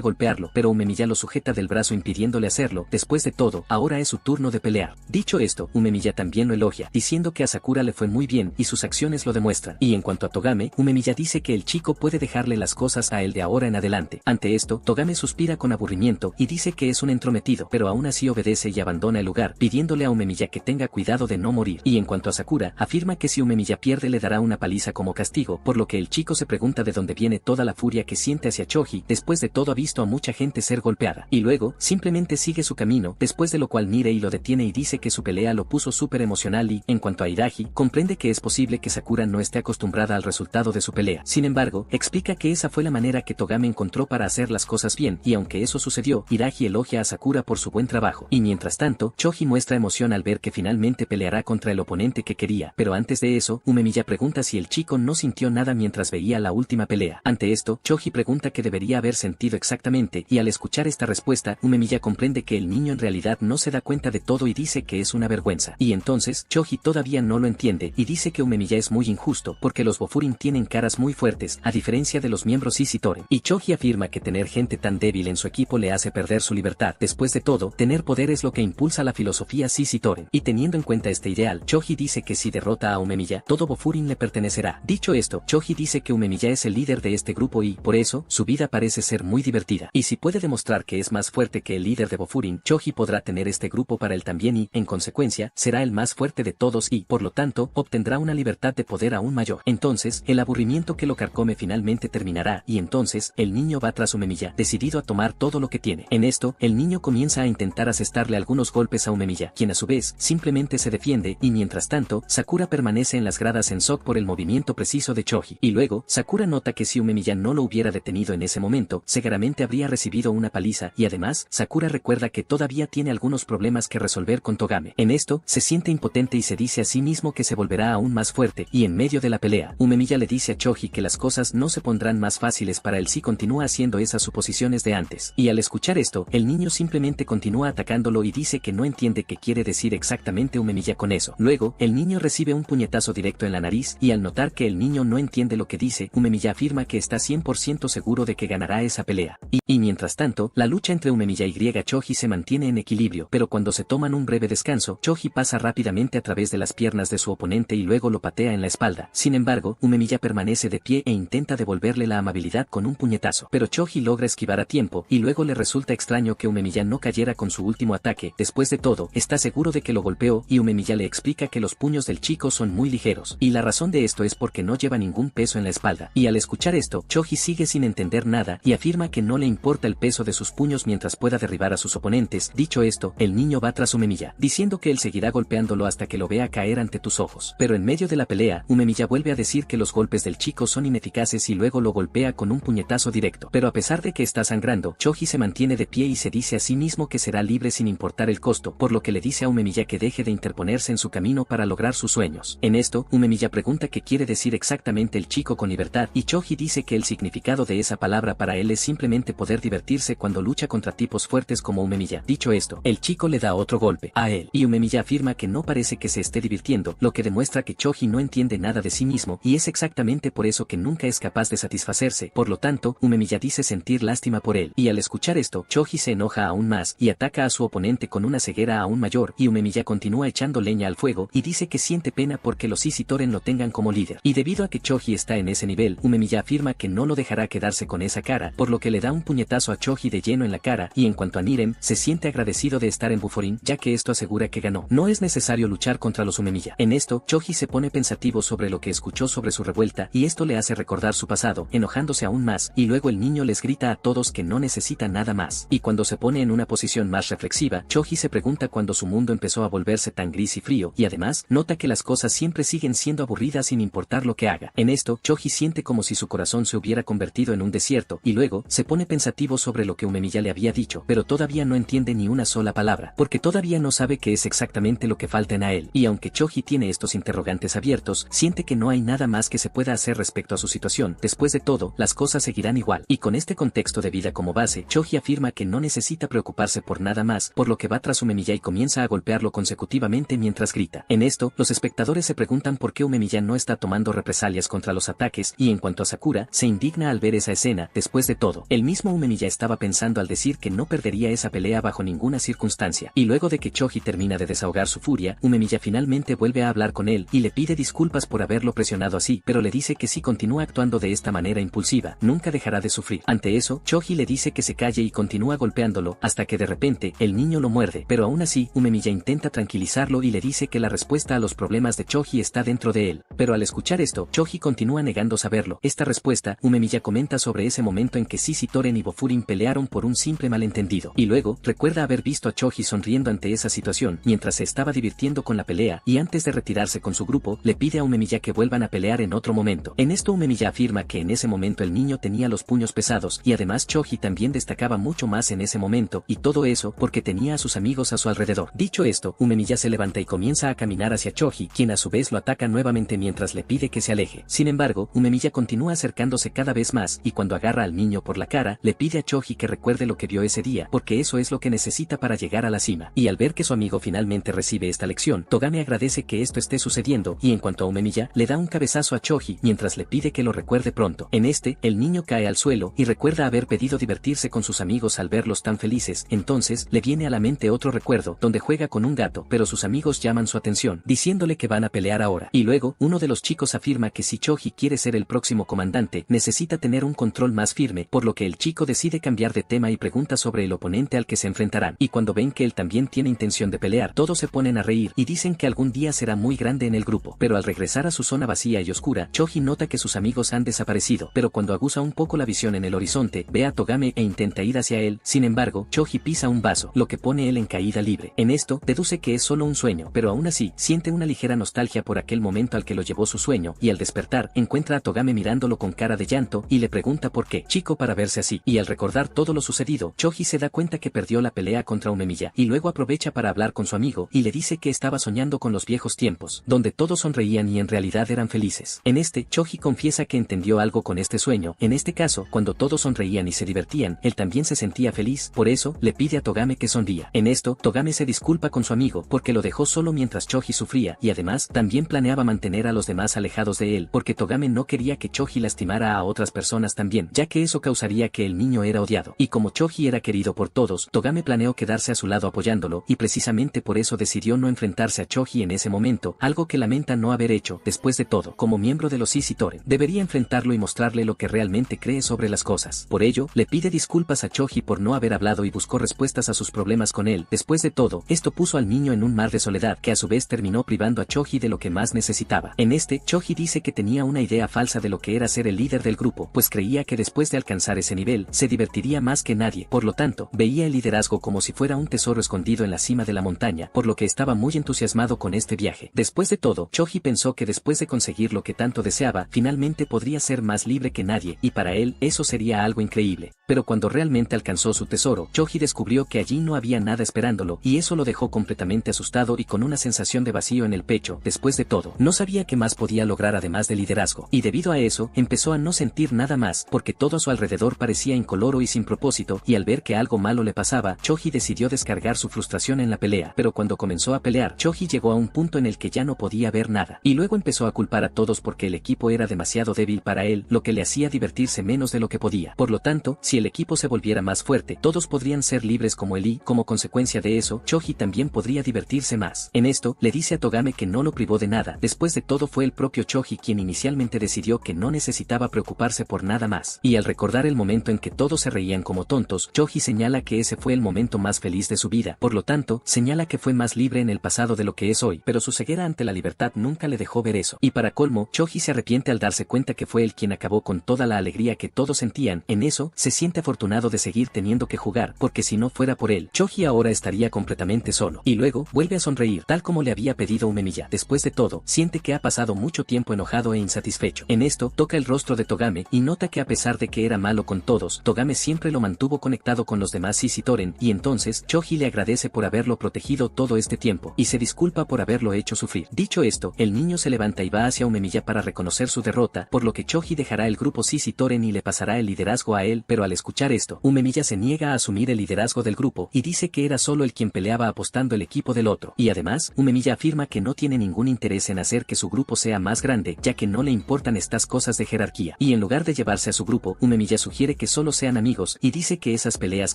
Speaker 2: golpearlo, pero Umemiya lo sujeta del brazo impidiéndole hacerlo. Después de todo, ahora es su turno de pelear. Dicho esto, Umemiya también lo elogia, diciendo que a Sakura le fue muy bien, y sus acciones lo demuestran. Y en cuanto a Togame, Umemiya dice que el chico puede dejarle las cosas a él de ahora en adelante. Ante esto, Togame suspira con aburrimiento, y dice que es un entrometido, pero aún así obedece y abandona el lugar, pidiéndole a Umemiya que tenga cuidado de no morir. Y en cuanto a Sakura, afirma que si Umemiya pierde le dará una paliza como castigo, por lo que el chico se pregunta de dónde viene toda la furia que siente hacia Choji. Después de todo ha visto a mucha gente ser golpeada, y luego, simplemente sigue su camino, después de lo cual Nirei lo detiene y dice que su pelea lo puso súper emocional y, en cuanto a Hidaji, comprende que es posible que Sakura no esté acostumbrada al resultado de su pelea. Sin embargo, explica que esa fue la manera que Togame encontró para hacer las cosas bien, y aunque eso sucedió, Hidaji elogia a Sakura por su buen trabajo. Y mientras tanto, Choji muestra emoción al ver que finalmente peleará contra el oponente que quería, pero antes de eso, Umemiya pregunta si el chico no sintió nada mientras veía la última pelea. Ante esto, Choji pregunta qué debería haber sentido exactamente, y al escuchar esta respuesta, Umemiya comprende que el niño en realidad no se da cuenta de todo y dice que es una vergüenza. Y entonces, Choji todavía no lo entiende, y dice que Umemiya es muy injusto, porque los Bofurin tienen caras muy fuertes, a diferencia de los miembros Sisitoren. Y Choji afirma que tener gente tan débil en su equipo le hace perder su libertad. Después de todo, tener poder es lo que impulsa la filosofía Sisitoren. Y teniendo en cuenta este ideal, Choji dice que si derrota a Umemiya, todo Bofurin le pertenecerá. Dicho esto, Choji dice que Umemiya es el líder de este grupo y, por eso, su vida parece ser muy divertida. Y si puede demostrar que es más fuerte que el líder de Bofurin, Choji podrá tener este grupo para él también y, en consecuencia, será el más fuerte de todos y, por lo tanto, obtendrá una libertad de poder aún mayor. Entonces, el aburrimiento que lo carcome finalmente terminará, y entonces, el niño va tras Umemiya, decidido a tomar todo lo que tiene. En esto, el niño comienza a intentar asestarle algunos golpes a Umemiya, quien a su vez, simplemente se defiende, y mientras tanto, Sakura permanece en las gradas en shock por el movimiento preciso de Choji. Y luego, Sakura nota que si Umemiya no lo hubiera detenido en ese momento, seguramente habría recibido una paliza, y además, Sakura recuerda que todavía tiene algunos problemas que resolver con Togame. En esto, se siente impotente y se dice a sí mismo que se volverá aún más fuerte, y en medio de la pelea, Umemiya le dice a Choji que las cosas no se pondrán más fáciles para él si continúa haciendo esas suposiciones de antes. Y al escuchar esto, el niño simplemente continúa atacándolo y dice que no entiende qué quiere decir exactamente Umemiya con eso. Luego, el niño recibe un puñetazo directo en la nariz, y al notar que el niño no entiende lo que dice, Umemiya afirma que está 100% seguro de que ganará esa pelea. Y mientras tanto, la lucha entre Umemiya y Choji se mantiene en equilibrio, pero cuando se toman un breve descanso, Choji pasa rápidamente a través de las piernas de su oponente y luego lo patea en la espalda. Sin embargo, Umemiya permanece de pie e intenta devolverle la amabilidad con un puñetazo, pero Choji logra esquivar a tiempo, y luego le resulta extraño que Umemiya no cayera con su último ataque. Después de todo, está seguro de que lo golpeó, y Umemiya le explica que los puños del chico son muy ligeros, y la razón de esto es porque no lleva ningún peso en la espalda. Y al escuchar esto, Choji sigue sin entender nada, y afirma que no le importa el peso de sus puños mientras pueda derribar a sus oponentes. Dicho esto, el niño va tras Umemiya, diciendo que él seguirá golpeándolo hasta que lo vea caer ante tus ojos. Pero en medio de la pelea, Umemiya vuelve a decir que los golpes del chico son ineficaces y luego lo golpea con un puñetazo directo. Pero a pesar de que está sangrando, Choji se mantiene de pie y se dice a sí mismo que será libre sin importar el costo, por lo que le dice a Umemiya que deje de interponerse en su camino para lograr sus sueños. En esto, Umemiya pregunta qué quiere decir exactamente el chico con libertad, y Choji dice que el significado de esa palabra para él es simplemente poder divertirse cuando lucha contra tipos fuertes como Umemiya. Dicho esto, el chico le da otro golpe a él, y Umemiya afirma que no parece que se esté divirtiendo, lo que demuestra que Choji no entiende nada de sí mismo, y es exactamente por eso que nunca es capaz de satisfacerse. Por lo tanto, Umemiya dice sentir lástima por él, y al escuchar esto, Choji se enoja aún más, y ataca a su oponente con una ceguera aún mayor, y Umemiya continúa echando leña al fuego, y dice que siente pena porque los Sisitoren lo tengan como líder. Y debido a que Choji está en ese nivel, Umemiya afirma que no lo dejará quedarse con esa cara, por lo que le da un puñetazo a Choji de lleno en la cara, y en cuanto a Nirem, se siente agradecido de estar en Bofurin, ya que esto asegura que ganó. No es necesario luchar contra los Umemiya. En esto, Choji se pone pensativo sobre lo que escuchó sobre su revuelta, y esto le hace recordar su pasado, enojándose aún más, y luego el niño les grita a todos que no necesita nada más. Y cuando se pone en una posición más reflexiva, Choji se pregunta cuándo su mundo empezó a volverse tan gris y frío, y además, nota que las cosas siempre siguen siendo aburridas sin importar lo que haga. En esto, Choji siente como si su corazón se hubiera convertido en un desierto, y luego, se pone pensativo sobre lo que Umemiya le había dicho, pero todavía no entiende ni una sola palabra, porque todavía no sabe qué es exactamente lo que falta en a él, y aunque Choji tiene estos interrogantes abiertos, siente que no hay nada más que se pueda hacer respecto a su situación. Después de todo, las cosas seguirán igual, y con este contexto de vida como base, Choji afirma que no necesita preocuparse por nada más, por lo que va tras Umemiya y comienza a golpearlo consecutivamente mientras grita. En esto, los espectadores se preguntan por qué Umemiya no está tomando represalias contra los ataques, y en cuanto a Sakura, se indigna al ver esa escena. Después de todo, el mismo Umemiya estaba pensando al decir que no perdería esa pelea bajo ninguna circunstancia, y luego de que Choji termina de desahogar su furia, Umemiya finalmente vuelve a hablar con él, y le pide disculpas por haberlo presionado así, pero le dice que si continúa actuando de esta manera impulsiva, nunca dejará de sufrir. Ante eso, Choji le dice que se calle y continúa golpeándolo, hasta que de repente, el niño lo muerde, pero aún así, Umemiya intenta tranquilizarlo y le dice que la respuesta a los problemas de Choji está dentro de él. Pero al escuchar esto, Choji continúa negando saberlo. Esta respuesta, Umemiya comenta sobre ese momento en que Sisi Toren y Bofurin pelearon por un simple malentendido, y luego, recuerda haber visto a Choji sonriendo ante esa situación, mientras se estaba divirtiendo con la pelea, y antes de retirarse con su grupo, le pide a Umemiya que vuelvan a pelear en otro momento. En esto Umemiya afirma que en ese momento el niño tenía los puños pesados, y además Choji también destacaba mucho más en ese momento, y todo eso porque tenía a sus amigos a su alrededor. Dicho esto, Umemiya se levanta y comienza a caminar hacia Choji, quien a su vez lo ataca nuevamente mientras le pide que se aleje. Sin embargo, Umemiya continúa acercándose cada vez más, y cuando agarra al niño por la cara, le pide a Choji que recuerde lo que vio ese día, porque eso es lo que necesita para llegar a la cima. Y al ver que su amigo finalmente recibe esta lección, Togame agradece que esto esté sucediendo, y en cuanto a Umemiya, le da un cabezazo a Choji mientras le pide que lo recuerde pronto. En este, el niño cae al suelo y recuerda haber pedido divertirse con sus amigos al verlos tan felices. Entonces, le viene a la mente otro recuerdo, donde juega con un gato, pero sus amigos llaman su atención, diciéndole que van a pelear ahora. Y luego, uno de los chicos afirma que si Choji quiere ser el próximo comandante, necesita tener un control más firme, por lo que el chico decide cambiar de tema y pregunta sobre el oponente al que se enfrentarán. Y cuando ven que él también tiene intención de pelear, todos se ponen a reír y dicen que algún día será muy grande en el grupo. Pero al regresar a su zona vacía y oscura, Choji nota que sus amigos han desaparecido, pero cuando aguza un poco la visión en el horizonte, ve a Togame e intenta ir hacia él. Sin embargo, Choji pisa un vaso, lo que pone él en caída libre. En esto, deduce que es solo un sueño, pero aún así, siente una ligera nostalgia por aquel momento al que lo llevó su sueño, y al despertar, encuentra a Togame mirándolo con cara de llanto, y le pregunta por qué, chico para verse así. Y al recordar todo lo sucedido, Choji se da cuenta que perdió la pelea contra Umemiya, y luego aprovecha para hablar con su amigo, y le dice que estaba soñando con los viejos tiempos, donde todos sonreían y en realidad eran felices. En este, Choji confiesa que entendió algo con este sueño. En este caso, cuando todos sonreían y se divertían, él también se sentía feliz, por eso, le pide a Togame que sonría. En esto, Togame se disculpa con su amigo, porque lo dejó solo mientras Choji sufría, y además, también planeaba mantener a los demás alejados de él, porque Togame no quería que Choji lastimara a otras personas también, ya que eso causaría que el niño era odiado. Y como Choji era querido por todos, Togame planeó quedarse a su lado apoyándolo, y precisamente por eso decidió no enfrentarse a Choji en ese momento, algo que lamenta no haber hecho. Después de todo, como miembro de los Sisi Toren, debería enfrentarlo y mostrarle lo que realmente cree sobre las cosas. Por ello, le pide disculpas a Choji por no haber hablado y buscó respuestas a sus problemas con él. Después de todo, esto puso al niño en un mar de soledad, que a su vez terminó privando a Choji de lo que más necesitaba. En este, Choji dice que tenía una idea falsa de lo que era ser el líder del grupo, pues creía que después de alcanzar ese nivel, se divertiría más que nadie. Por lo tanto, veía el liderazgo como si fuera un tesoro escondido en la cima de la montaña, por lo que estaba muy entusiasmado con este viaje. Después de todo, Choji pensó que después de conseguir lo que tanto deseaba, finalmente podría ser más libre que nadie, y para él, eso sería algo increíble. Pero cuando realmente alcanzó su tesoro, Choji descubrió que allí no había nada esperándolo, y eso lo dejó completamente asustado y con una sensación de vacío en el pecho. Después de todo, no sabía qué más podía lograr además de liderazgo, y debido a eso, empezó a no sentir nada más, porque todo a su alrededor parecía incoloro y sin propósito, y al ver que algo malo le pasaba, Choji decidió descargar su frustración en la pelea. Pero cuando comenzó a pelear, Choji llegó a un punto en el que ya no podía ver nada, y luego empezó a culpar a todos porque el equipo era demasiado débil para él, lo que le hacía divertirse menos de lo que podía. Por lo tanto, si el equipo se volviera más fuerte, todos podrían ser libres como él y, como consecuencia de eso, Choji también podría divertirse más. En esto, le dice a Togame que no lo privó de nada. Después de todo fue el propio Choji quien inicialmente decidió que no necesitaba preocuparse por nada más. Y al recordar el momento en que todos se reían como tontos, Choji señala que ese fue el momento más feliz de su vida. Por lo tanto, señala que fue más libre en el pasado de lo que es hoy, pero su ceguera ante la libertad nunca le dejó ver eso. Y para colmo, Choji se arrepiente al darse cuenta que fue él quien acabó con toda la alegría que todos sentían. En eso, se siente afortunado de seguir teniendo que jugar, porque si no fuera por él, Choji ahora estaría completamente solo. Y luego, vuelve a sonreír, tal como le había pedido Umemiya. Umemiya, después de todo, siente que ha pasado mucho tiempo enojado e insatisfecho. En esto, toca el rostro de Togame y nota que a pesar de que era malo con todos, Togame siempre lo mantuvo conectado con los demás Sisitoren, y entonces, Choji le agradece por haberlo protegido todo este tiempo, y se disculpa por haberlo hecho sufrir. Dicho esto, el niño se levanta y va hacia Umemiya para reconocer su derrota, por lo que Choji dejará el grupo Sisitoren y le pasará el liderazgo a él, pero al escuchar esto, Umemiya se niega a asumir el liderazgo del grupo, y dice que era solo el quien peleaba apostando el equipo del otro. Y además, Umemiya afirma que no tiene ningún interés en hacer que su grupo sea más grande, ya que no le importan estas cosas de jerarquía. Y en lugar de llevarse a su grupo, Umemiya sugiere que solo sean amigos, y dice que esas peleas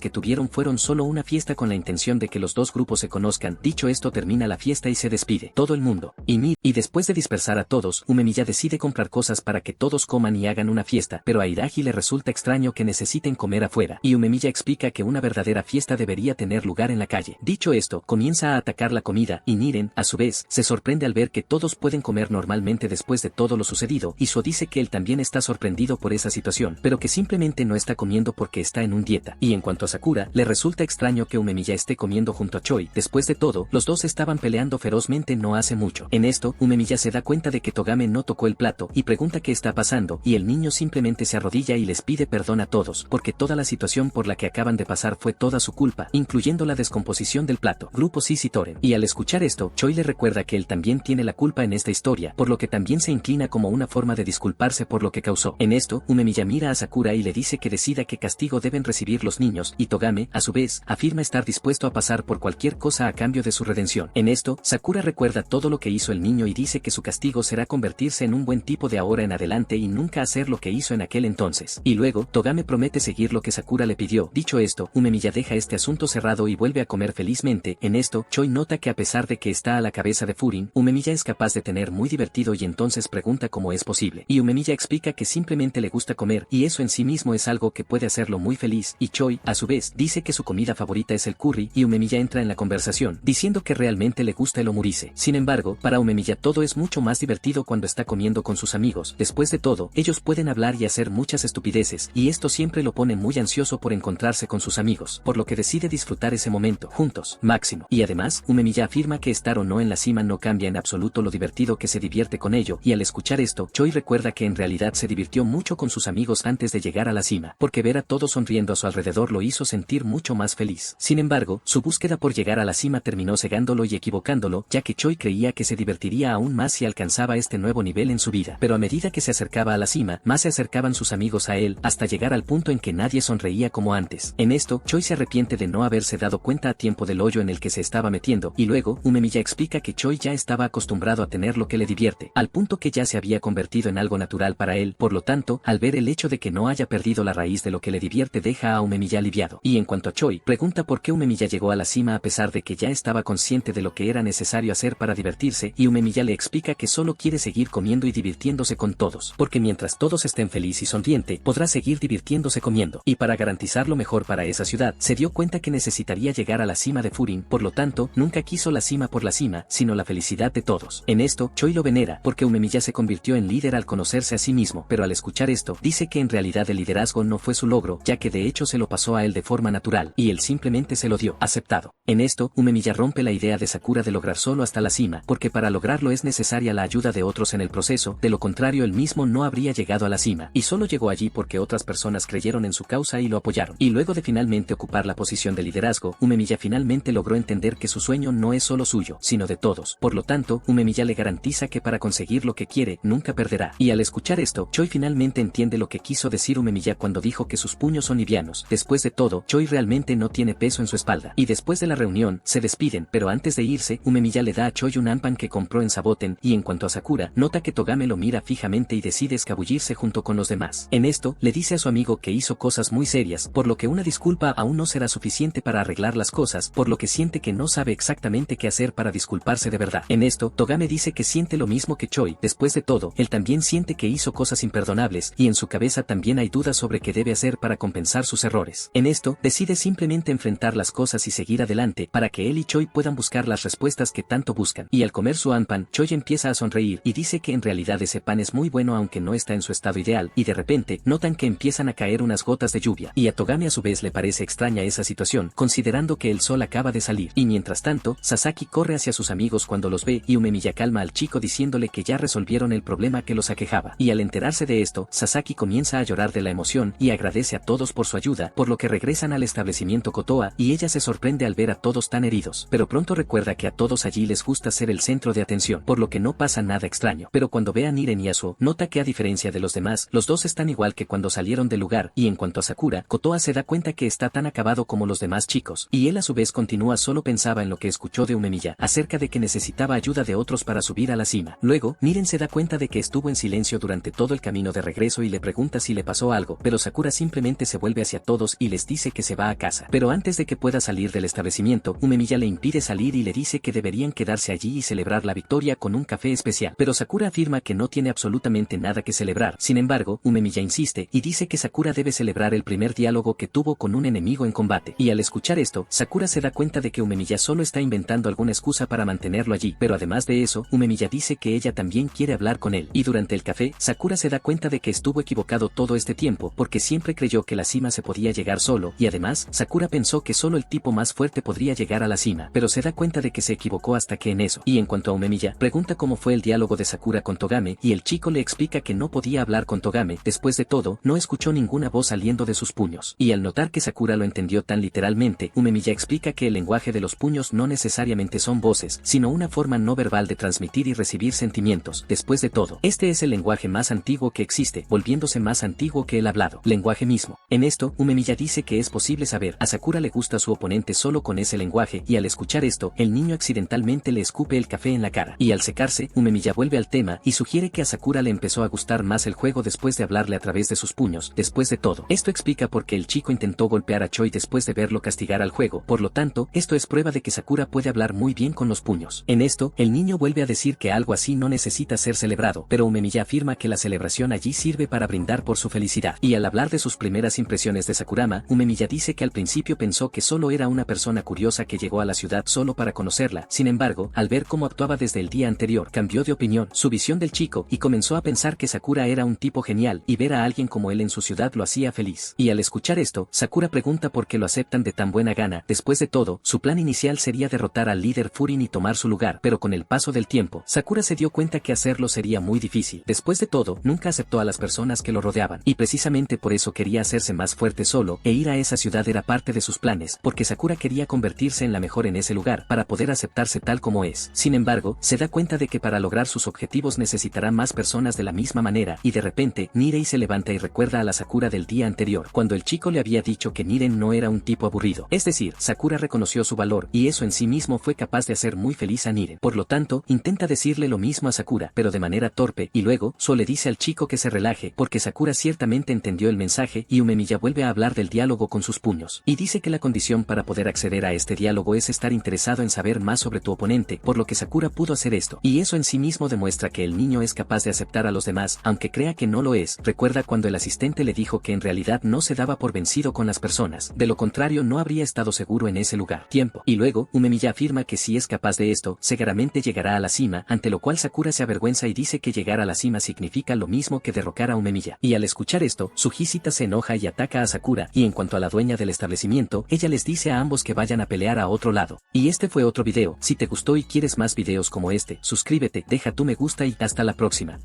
Speaker 2: que tuvieron fueron solo una fiesta con la intención de que los dos grupos se conozcan. Dicho esto, termina la fiesta y se despide todo el mundo. Y después de dispersar a todos, Umemiya decide comprar cosas para que todos coman y hagan una fiesta, pero a Iragi le resulta extraño que necesiten comer afuera, y Umemiya explica que una verdadera fiesta debería tener lugar en la calle. Dicho esto, comienza a atacar la comida, y Niren, a su vez, se sorprende al ver que todos pueden comer normalmente después de todo lo sucedido, y Suo dice que él también está sorprendido por esa situación, pero que simplemente no está comiendo porque está en un dieta. Y en cuanto a Sakura, le resulta extraño que Umemiya esté comiendo junto a Choi. Después de todo, los dos estaban peleando ferozmente no hace mucho. En esto, Umemiya se da cuenta de que Togame no tocó el plato, y pregunta qué está pasando, y el niño simplemente se arrodilla y les pide perdón a todos, porque toda la situación por la que acaban de pasar fue toda su culpa, incluyendo la descomposición del plato. Grupo Sisitoren. Y al escuchar esto, Choi le recuerda que él también tiene la culpa en esta historia, por lo que también se inclina como una forma de disculparse por lo que causó. En esto, Umemiya mira a Sakura y le dice que decida qué castigo deben recibir los niños, y Togame, a su vez, afirma estar dispuesto a pasar por cualquier cosa a cambio de su redención. En esto, Sakura recuerda todo lo que hizo el niño y dice que su castigo será convertirse en un buen tipo de ahora en adelante y nunca hacer lo que hizo en aquel entonces. Y luego, Togame promete seguir lo que Sakura le pidió. Dicho esto, Umemiya deja este asunto cerrado y vuelve a comer felizmente. En esto, Choi nota que a pesar de que está a la cabeza de Furin, Umemiya es capaz de tener muy divertido y entonces pregunta cómo es posible. Y Umemiya explica que simplemente le gusta comer, y eso en sí mismo es algo que puede hacerlo muy feliz, y Choi, a su vez, dice que su comida favorita es el curry, y Umemiya entra en la conversación, diciendo que realmente le gusta el omurice. Sin embargo, para Umemiya todo es mucho más divertido cuando está comiendo con sus amigos. Después de todo, ellos pueden hablar y hacer muchas estupideces, y esto siempre lo pone muy ansioso por encontrarse con sus amigos, por lo que decide disfrutar ese momento, juntos, máximo. Y además, Umemiya afirma que estar o no en la cima no cambia en absoluto lo divertido que se divierte con ello, y al escuchar esto, Choi recuerda que en realidad se divirtió mucho con sus amigos antes de llegar a la cima, porque ver a todos sonriendo a su alrededor lo hizo sentir mucho más feliz. Sin embargo, su búsqueda por llegar a la cima terminó cegándolo y equivocándolo, ya que Choi creía que se divertiría aún más si alcanzaba este nuevo nivel en su vida. Pero a medida que se acercaba a la cima, más se acercaban sus amigos a él, hasta llegar al punto en que nadie sonreía como antes. En esto, Choi se arrepiente de no haberse dado cuenta a tiempo del hoyo en el que se estaba metiendo, y luego, Umemiya explica que Choi ya estaba acostumbrado a tener lo que le divierte, al punto que ya se había convertido en algo natural para él. Por lo tanto, al ver el hecho de que no haya perdido la raíz de lo que le divierte, deja a Umemiya aliviado. Y en cuanto a Choi, pregunta por qué Umemiya llegó a la cima a pesar de que ya estaba consciente de lo que era necesario hacer para divertirse, y Umemiya le explica que solo quiere seguir comiendo y divirtiéndose con todos, porque mientras todos estén feliz y sonriente, podrá seguir divirtiéndose comiendo. Y para garantizar lo mejor para esa ciudad, se dio cuenta que necesitaría llegar a la cima de Furin, por lo tanto, nunca quiso la cima por la cima, sino la felicidad de todos. En esto, Choi lo venera, porque Umemiya se convirtió en líder al conocerse a sí mismo, pero al escuchar esto, dice que en realidad el liderazgo no fue su logro, ya que de hecho se lo pasó a él de forma natural, y él simplemente se lo dio, aceptado. En esto, Umemiya rompe la idea de Sakura de lograr solo hasta la cima, porque para lograrlo es necesaria la ayuda de otros en el proceso, de lo contrario él mismo no habría llegado a la cima, y solo llegó allí porque otras personas creyeron en su causa y lo apoyaron. Y luego de finalmente ocupar la posición de liderazgo, Umemiya finalmente logró entender que su sueño no es solo suyo, sino de todos. Por lo tanto, Umemiya le garantiza que para conseguir lo que quiere, nunca perderá. Y al escuchar esto, Choi finalmente entiende lo que quiso decir Umemiya cuando dijo que sus puños son livianos. Después de todo, Choi realmente no tiene peso en su espalda. Y después de la reunión, se despiden, pero antes de irse, Umemiya le da a Choi un ampan que compró en Saboten, y en cuanto a Sakura, nota que Togame lo mira fijamente y decide escabullirse junto con los demás. En esto, le dice a su amigo que hizo cosas muy serias, por lo que una disculpa aún no será suficiente para arreglar las cosas, por lo que siente que no sabe exactamente qué hacer para disculparse de verdad. En esto, Togame dice que siente lo mismo que Choi. Después de todo, él también siente que hizo cosas imperdonables, y en su cabeza también hay dudas sobre qué debe hacer para compensar sus errores. En esto, decide simplemente enfrentar las cosas y seguir adelante, para que él y Choi puedan buscar las respuestas que tanto buscan. Y al comer su anpan, Choi empieza a sonreír, y dice que en realidad ese pan es muy bueno aunque no está en su estado ideal, y de repente, notan que empiezan a caer unas gotas de lluvia, y a Togame a su vez le parece extraña esa situación, considerando que el sol acaba de salir. Y mientras tanto, Sasaki corre hacia sus amigos cuando los ve y Umemiya calma al chico diciéndole que ya resolvieron el problema que los aquejaba. Y al enterarse de esto, Sasaki comienza a llorar de la emoción y agradece a todos por su ayuda, por lo que regresan al establecimiento Kotoa y ella se sorprende al ver a todos tan heridos. Pero pronto recuerda que a todos allí les gusta ser el centro de atención, por lo que no pasa nada extraño. Pero cuando ve a Niren y Yasuo, nota que a diferencia de los demás, los dos están igual que cuando salieron del lugar, y en cuanto a Sakura, Kotoa se da cuenta que está tan acabado como los demás chicos, y él a su vez continúa solo pensaba en lo que escuchó de Umemiya, acerca de que necesitaba ayuda de otros para subir a la cima. Luego, Niren se da cuenta de que estuvo en silencio durante todo el camino de regreso y le pregunta si le pasó algo, pero Sakura simplemente se vuelve hacia todos y les dice que se va a casa. Pero antes de que pueda salir del establecimiento, Umemiya le impide salir y le dice que deberían quedarse allí y celebrar la victoria con un café especial. Pero Sakura afirma que no tiene absolutamente nada que celebrar. Sin embargo, Umemiya insiste y dice que Sakura debe celebrar el primer diálogo que tuvo con un enemigo en combate. Y al escuchar esto, Sakura se da cuenta de que Umemiya solo está inventando alguna excusa para mantenerlo allí. Pero además de eso, Umemiya dice que ella también quiere hablar con él. Y durante el café, Sakura se da cuenta de que estuvo equivocado todo este tiempo, porque siempre creyó que la cima se podía llegar solo, y además, Sakura pensó que solo el tipo más fuerte podría llegar a la cima, pero se da cuenta de que se equivocó hasta que en eso. Y en cuanto a Umemiya, pregunta cómo fue el diálogo de Sakura con Togame, y el chico le explica que no podía hablar con Togame. Después de todo, no escuchó ninguna voz saliendo de sus puños. Y al notar que Sakura lo entendió tan literalmente, Umemiya explica que el lenguaje de los puños no necesariamente son voces, sino una forma no verbal de transmitir y recibir sentimientos. Después de todo, este es el lenguaje más antiguo que existe, volviéndose más antiguo que el hablado, lenguaje mismo. En esto, Umemiya dice que es posible saber a Sakura le gusta a su oponente solo con ese lenguaje, y al escuchar esto, el niño accidentalmente le escupe el café en la cara. Y al secarse, Umemiya vuelve al tema y sugiere que a Sakura le empezó a gustar más el juego después de hablarle a través de sus puños. Después de todo, esto explica por qué el chico intentó golpear a Choi después de verlo castigar al juego. Por lo tanto, esto es prueba de que Sakura puede hablar muy bien con los puños. En esto, el niño vuelve a decir que algo así no necesita ser celebrado, pero Umemiya afirma que la celebración allí sirve para brindar por su felicidad. Y al hablar de sus primeras impresiones de Sakurama, Umemiya dice que al principio pensó que solo era una persona curiosa que llegó a la ciudad solo para conocerla. Sin embargo, al ver cómo actuaba desde el día anterior, cambió de opinión, su visión del chico, y comenzó a pensar que Sakura era un tipo genial, y ver a alguien como él en su ciudad lo hacía feliz. Y al escuchar esto, Sakura pregunta por qué lo aceptan de tan buena gana. Después de todo, su plan inicial sería derrotar al líder Furin y tomar su lugar, pero con el paso del tiempo, Sakura se dio cuenta que hacerlo sería muy difícil. Después de todo, nunca aceptó a las personas que lo rodeaban, y precisamente por eso quería hacerse más fuerte solo, e ir a esa ciudad era parte de sus planes, porque Sakura quería convertirse en la mejor en ese lugar, para poder aceptarse tal como es. Sin embargo, se da cuenta de que para lograr sus objetivos necesitará más personas de la misma manera, y de repente, Nirei se levanta y recuerda a la Sakura del día anterior, cuando el chico le había dicho que Niren no era un tipo aburrido. Es decir, Sakura reconoció su valor, y eso en sí mismo fue capaz de hacer muy feliz a Niren. Por lo tanto, intenta decirle lo mismo a Sakura, pero de manera torpe, y luego, solo le dice al chico que se relaje, porque Sakura ciertamente entendió el mensaje, y Umemiya vuelve a hablar del diálogo con sus puños, y dice que la condición para poder acceder a este diálogo es estar interesado en saber más sobre tu oponente, por lo que Sakura pudo hacer esto, y eso en sí mismo demuestra que el niño es capaz de aceptar a los demás, aunque crea que no lo es. Recuerda cuando el asistente le dijo que en realidad no se daba por vencido con las personas, de lo contrario no habría estado seguro en ese lugar. Tiempo. Y luego, Umemiya afirma que si es capaz de esto, seguramente llegará a la cima, ante lo cual Sakura se avergüenza y dice que llegar a la cima significa lo mismo que derrocar a Umemiya. Y al escuchar esto, Sujisita se enoja y ataca a Sakura, y en cuanto a la dueña del establecimiento, ella les dice a ambos que vayan a pelear a otro lado. Y este fue otro video. Si te gustó y quieres más videos como este, suscríbete, deja tu me gusta y hasta la próxima.